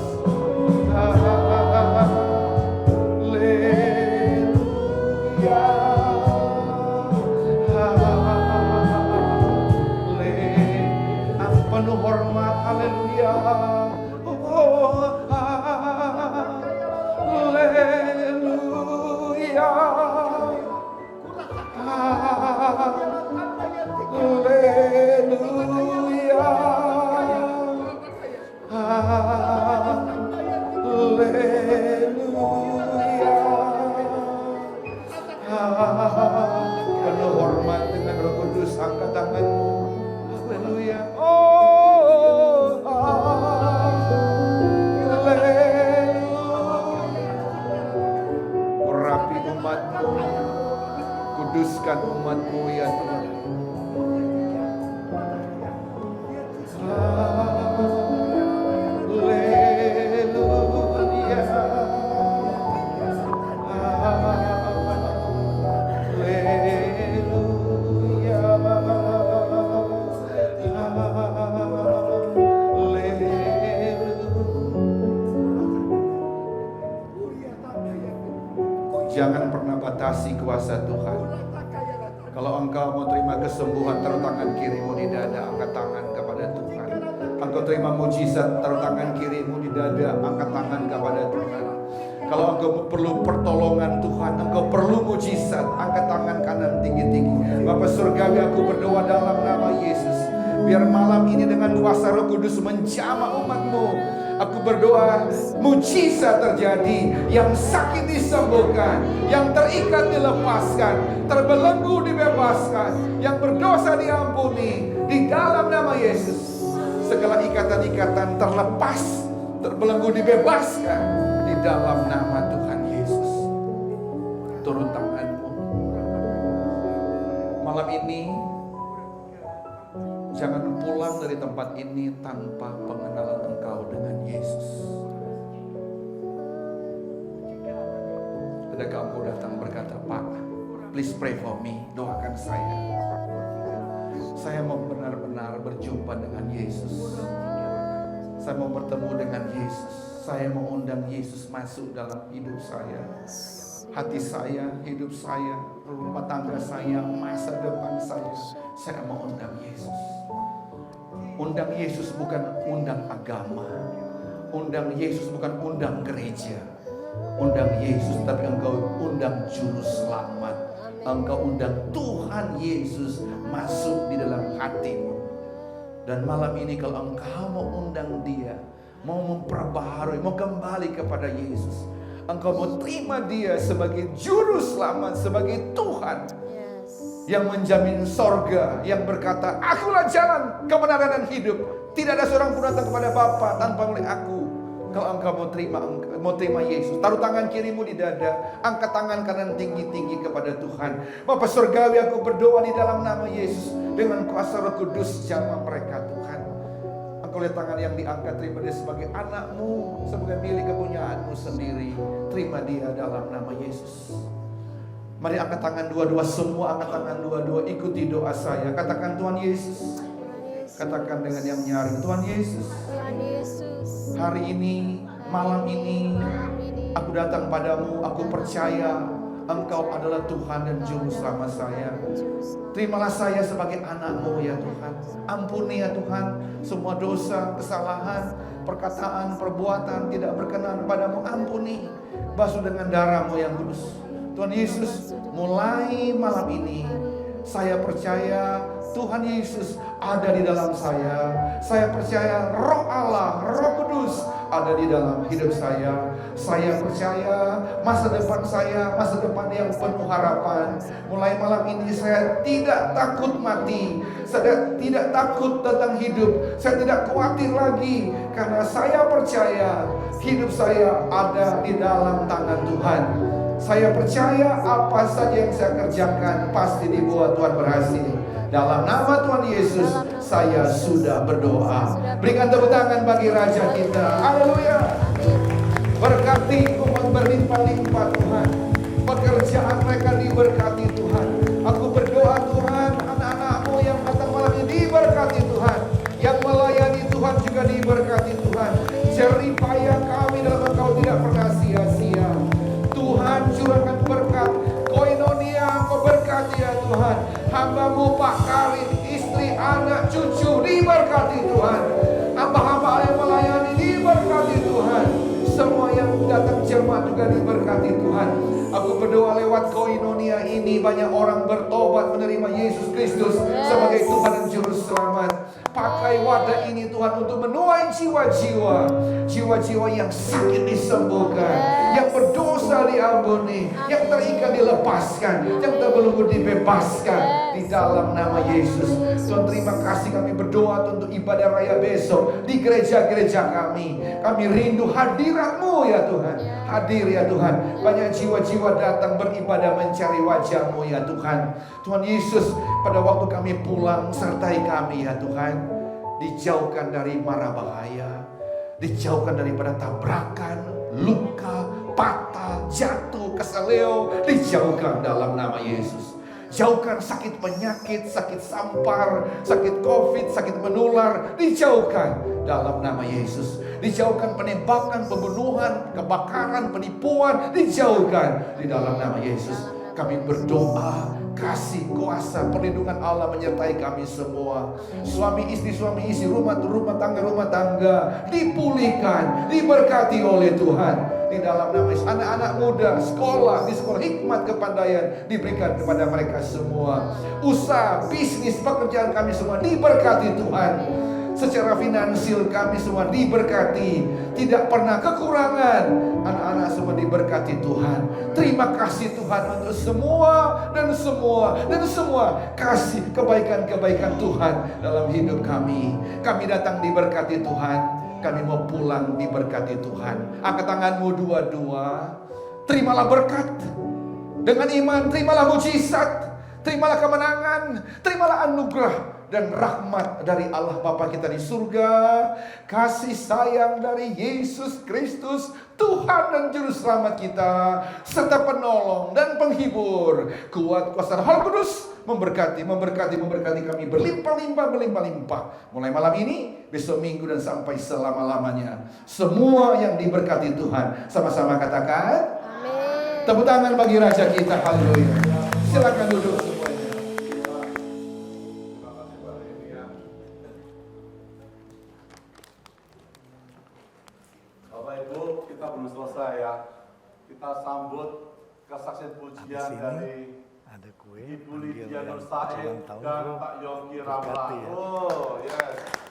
Penuh hormat, haleluya. Haleluya. Haleluya. Haleluya. Penuh hormat dengan Roh Kudus, angkat tanganmu. Haleluya. Urapi umatmu, kuduskan umatmu ya Tuhan. Jangan pernah batasi kuasa Tuhan. Kalau engkau mau terima kesembuhan, taruh tangan kirimu di dada, angkat tangan kepada Tuhan. Engkau terima mujizat, taruh tangan kirimu di dada, angkat tangan kepada Tuhan. Kalau engkau perlu pertolongan Tuhan, engkau perlu mujizat, angkat tangan kanan tinggi-tinggi. Bapa Surgawi, aku berdoa dalam nama Yesus. Biar malam ini dengan kuasa Roh Kudus menjamah umat-Mu. Aku berdoa mujizat terjadi, yang sakit disembuhkan, yang terikat dilepaskan, terbelenggu dibebaskan, yang berdosa diampuni di dalam nama Yesus. Segala ikatan-ikatan terlepas, terbelenggu dibebaskan di dalam nama Tuhan Yesus. Turun tanganmu. Malam ini jangan pulang dari tempat ini tanpa pengenalan engkau dengan Yesus. Adakah engkau datang berkata, Pak, please pray for me, doakan saya. Saya mau benar-benar berjumpa dengan Yesus. Saya mau bertemu dengan Yesus. Saya mau undang Yesus masuk dalam hidup saya. Hati saya, hidup saya, rumah tangga saya, masa depan saya mau undang Yesus. Undang Yesus bukan undang agama. Undang Yesus bukan undang gereja. Undang Yesus, tapi engkau undang juru selamat. Engkau undang Tuhan Yesus masuk di dalam hatimu. Dan malam ini kalau engkau mau undang Dia, mau memperbaharui, mau kembali kepada Yesus, engkau mau terima Dia sebagai juru selamat, sebagai Tuhan yang menjamin sorga, yang berkata, akulah jalan, kebenaran dan hidup. Tidak ada seorang pun datang kepada Bapa tanpa melalui aku. Kalau engkau mau terima Yesus, taruh tangan kirimu di dada, angkat tangan kanan tinggi-tinggi kepada Tuhan. Bapa Surgawi, aku berdoa di dalam nama Yesus, dengan kuasa Roh Kudus, jamah mereka Tuhan. Engkau lihat tangan yang diangkat, terima dia sebagai anakmu, sebagai milik kepunyaanmu sendiri. Terima dia dalam nama Yesus. Mari angkat tangan dua-dua, semua angkat tangan dua-dua, ikuti doa saya. Katakan, Tuhan Yesus. Katakan dengan yang nyaring, Tuhan Yesus. Hari ini, malam ini, aku datang padamu, aku percaya Engkau adalah Tuhan dan Juru Selamat saya. Terimalah saya sebagai anak-Mu ya Tuhan. Ampuni ya Tuhan semua dosa, kesalahan, perkataan, perbuatan tidak berkenan padamu. Ampuni, basuh dengan darah-Mu yang kudus. Tuhan Yesus, mulai malam ini saya percaya Tuhan Yesus ada di dalam saya. Saya percaya Roh Allah, Roh Kudus ada di dalam hidup saya. Saya percaya masa depan saya, masa depan yang penuh harapan. Mulai malam ini saya tidak takut mati. Saya tidak takut tentang hidup. Saya tidak khawatir lagi karena saya percaya hidup saya ada di dalam tangan Tuhan. Saya percaya apa saja yang saya kerjakan pasti dibuat Tuhan berhasil. Dalam nama Tuhan Yesus, saya sudah berdoa. Berikan tepuk tangan bagi Raja kita. Haleluya. Berkati umat berlimpah-limpah Tuhan. Pekerjaan mereka diberkati Tuhan. Aku berdoa Tuhan, anak-anak-Mu yang datang malam ini diberkati Tuhan. Yang melayani Tuhan juga diberkati Tuhan. Jerih payah kami dalam Engkau tidak pernah sia-sia. Tuhan curahkan berkat, koinonia Engkau berkati ya Tuhan. Hamba-Mu Pak Karin, istri, anak, cucu diberkati Tuhan. Hamba-hamba yang melayani diberkati Tuhan. Semua yang datang jemaat juga diberkati Tuhan. Aku berdoa lewat koinonia ini banyak orang bertobat menerima Yesus Kristus sebagai Tuhan dan Juru Selamat. Pakai wadah ini Tuhan untuk menuai jiwa-jiwa. Jiwa-jiwa yang sakit disembuhkan, yang berdosa diampuni, yang terikat dilepaskan, yang terbelenggu dibebaskan di dalam nama Yesus. Tuhan terima kasih, kami berdoa untuk ibadah raya besok di gereja-gereja kami. Kami rindu hadirat-Mu ya Tuhan. Hadir ya Tuhan. Banyak jiwa-jiwa datang beribadah mencari wajah-Mu ya Tuhan. Tuhan Yesus, pada waktu kami pulang sertai kami ya Tuhan. Dijauhkan dari mara bahaya, dijauhkan daripada tabrakan, luka, patah, jatuh, keseleo, dijauhkan dalam nama Yesus. Jauhkan sakit penyakit, sakit sampar, sakit covid, sakit menular, dijauhkan dalam nama Yesus. Dijauhkan penembakan, pembunuhan, kebakaran, penipuan, dijauhkan di dalam nama Yesus. Kami berdoa, kasih kuasa perlindungan Allah menyertai kami semua. Suami istri, rumah tangga dipulihkan, diberkati oleh Tuhan. Di dalam nama Yesus, anak-anak muda sekolah, di sekolah hikmat kepandaian diberikan kepada mereka semua. Usaha, bisnis, pekerjaan kami semua diberkati Tuhan. Secara finansial kami semua diberkati, tidak pernah kekurangan. Anak-anak semua diberkati Tuhan. Terima kasih Tuhan untuk semua kasih kebaikan-kebaikan Tuhan dalam hidup kami. Kami datang diberkati Tuhan. Kami mau pulang diberkati Tuhan. Angkat tanganmu dua-dua. Terimalah berkat. Dengan iman terimalah mujizat. Terimalah kemenangan. Terimalah anugerah dan rahmat dari Allah Bapa kita di surga, kasih sayang dari Yesus Kristus, Tuhan dan Juru Selamat kita, serta penolong dan penghibur, kuat kuasa Roh Kudus memberkati kami berlimpah-limpah. Mulai malam ini, besok minggu dan sampai selama-lamanya. Semua yang diberkati Tuhan, sama-sama katakan amin. Tepuk tangan bagi Raja kita, haleluya. Silakan duduk semuanya. Belum selesai ya. Kita sambut kesaksian pujian dari ada kue, Ibu Lydia Nur Said dan Pak Yongki Ramlah. Ya. Oh, yes.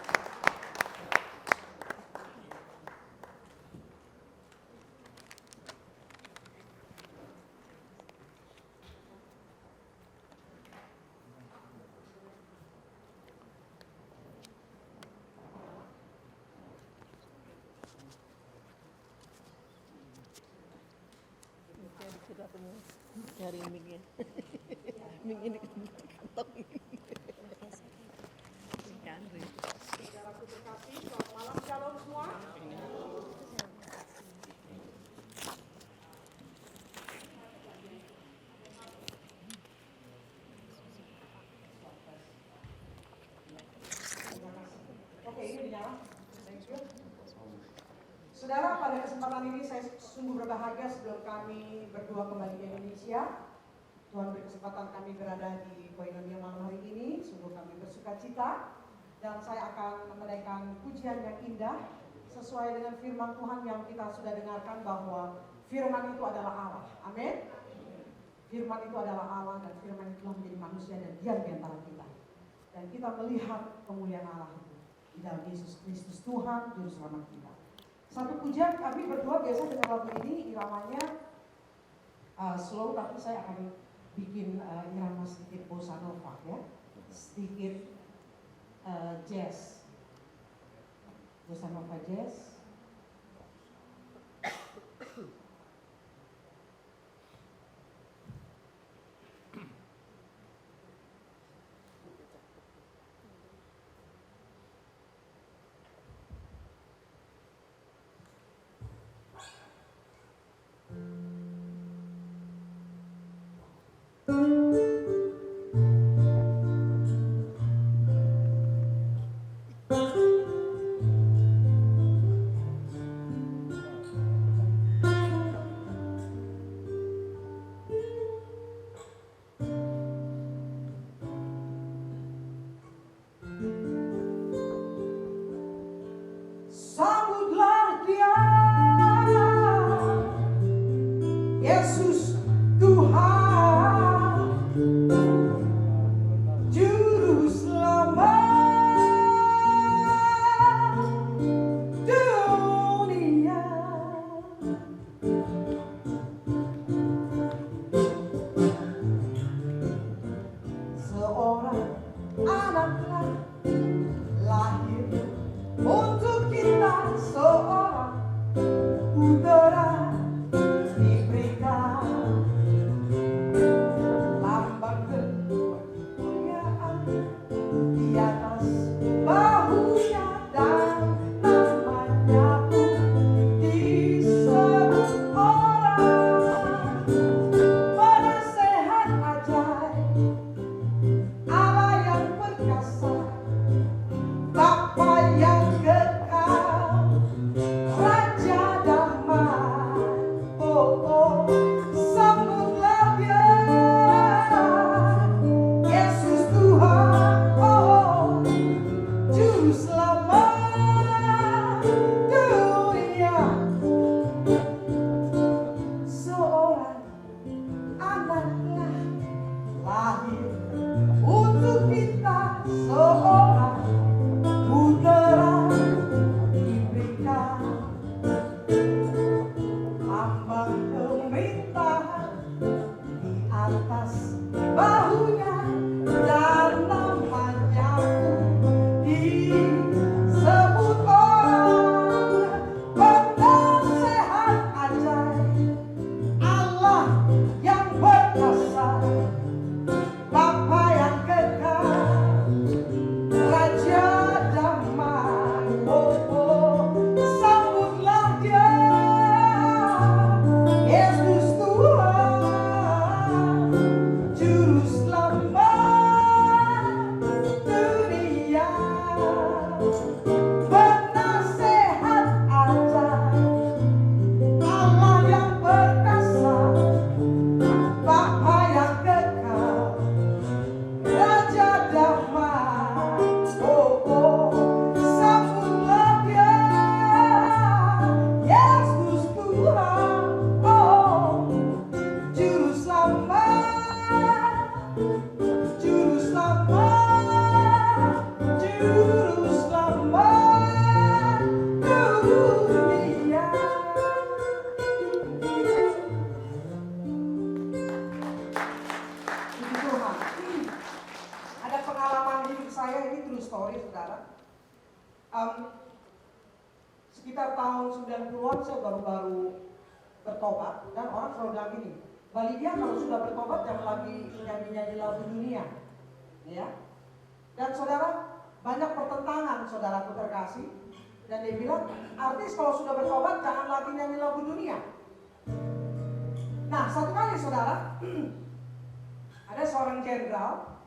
Cari mic-nya. Mic ini kantong ini. Saudaraku terkasih, selamat malam, shalom semua. Oke, ini dinyala. Thank you. Saudara, pada kesempatan ini saya sungguh berbahagia sebelum kami berdua kembali ke Indonesia. Tuhan beri kesempatan kami berada di Koinonia malam hari ini. Sungguh kami bersuka cita. Dan saya akan menaikkan pujian yang indah sesuai dengan firman Tuhan yang kita sudah dengarkan bahwa firman itu adalah Allah. Amin. Firman itu adalah Allah dan firman itu telah menjadi manusia dan diam di antara kita. Dan kita melihat kemuliaan Allah itu di dalam Yesus Kristus Tuhan Juru Selamat kita. Satu pujian kami berdua biasa dengan lagu ini iramanya slow, tapi saya akan bikin irama sedikit bossa nova ya, sedikit jazz, bossa nova jazz. Sambutlah Dia, Yesus Tuhan, Juru Selamat dunia. Seorang anaklah lahir untuk kita, seorang putera diberikan, lambang kemuliaan di atas bahunya dan namanya pun disebut orang penasehat ajaib, Allah yang perkasa, Bapa yang kekal, Raja damai. Oh, sambutlah Dia, Yesus Tuhan, oh, Juru Selamat dunia. Seorang anaklah lahir untuk kita, seorang putera diberikan, lambang pemerintahan di atas bahunya dan namanya pun disebut orang penasehat ajaib, Allah yang perkasa, Bapa yang kekal, Raja damai. Oh, sambutlah Dia, Yesus Tuhan, Juru Selamat dunia. Penasehat ajaib, Allah yang perkasa, Bapa yang kekal, Raja damai. Oh, sambutlah Dia, Yesus Tuhan, oh, Juru Selamat, Juru Selamat, Juru Selamat dunia. Puji Tuhan. Ada pengalaman hidup saya, ini true story saudara. Sekitar tahun 90-an saya baru-baru bertobat, dan orang selalu bilang gini, Mbak Lydia kalau sudah bertobat jangan lagi nyanyi-nyanyi lagu dunia, ya. Dan saudara, banyak pertentangan saudaraku terkasih, dan dia bilang artis kalau sudah bertobat jangan lagi nyanyi lagu dunia. Nah, satu kali saudara, ada seorang jenderal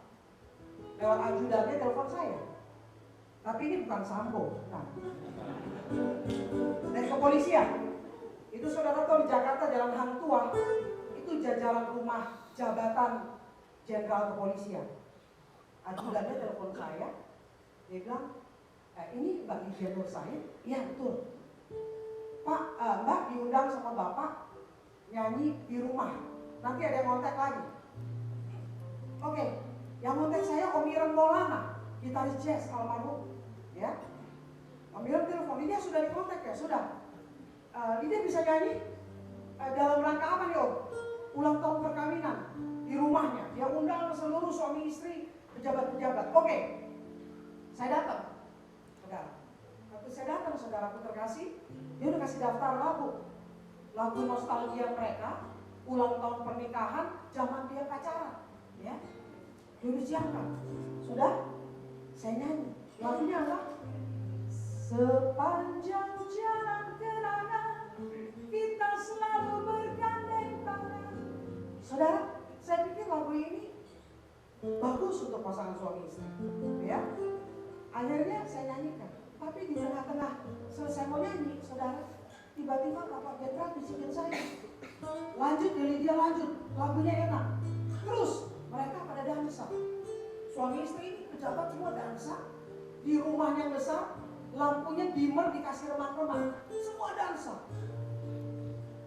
lewat ajudannya telepon saya. Tapi ini bukan Sambo, bukan. Dari kepolisian. Itu saudara tahu di Jakarta Jalan Hang Tuah, itu jajaran rumah jabatan jenderal kepolisian. Ajudannya telepon saya, dia bilang, ini Mbak Lydia Nur Said? Iya betul. Pak, Mbak diundang sama Bapak nyanyi di rumah. nanti ada yang kontak lagi. Oke, yang kontak saya Om Irem Maulana, gitaris jazz almarhum, ya. Om Irem telepon, Lydia sudah dikontak ya, sudah. Lydia bisa nyanyi dalam rangka apa nih Om? Ulang tahun perkawinan di rumahnya. Dia undang seluruh suami istri, pejabat-pejabat. Oke, saya datang, saudara. Waktu saya datang, saudaraku terkasih, dia udah kasih daftar lagu nostalgia mereka, ulang tahun pernikahan, zaman dia pacaran, ya. Dia udah siapkan. Sudah, saya nyanyi. Lagunya apa? Sepanjang jalan kenangan, kita selalu bergandeng tangan. Saudara, saya pikir lagu ini bagus untuk pasangan suami istri, ya. Akhirnya saya nyanyikan. Tapi di tengah-tengah selesai mau nyanyi, saudara, tiba-tiba Bapak Petra bisikin saya, lanjut dari dia lanjut, lagunya enak. Terus mereka pada dansa. Suami istri ini pejabat semua dansa. Di rumahnya yang besar, lampunya dimmer dikasih remang-remang, semua dansa.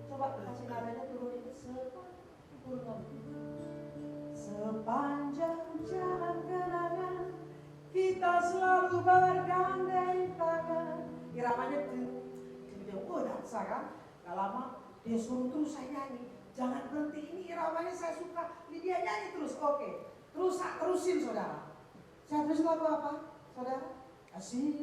Coba kasih nadanya turunin. Sepanjang jalan kenangan, kita selalu bergandeng tangan. Iramanya dansa kan. Gak lama dia suruh terus saya nyanyi. Jangan berhenti, ini iramanya saya suka. Dia nyanyi terus, oke. Terusin saudara. Saya tulis lagu apa? Saudara? Kasih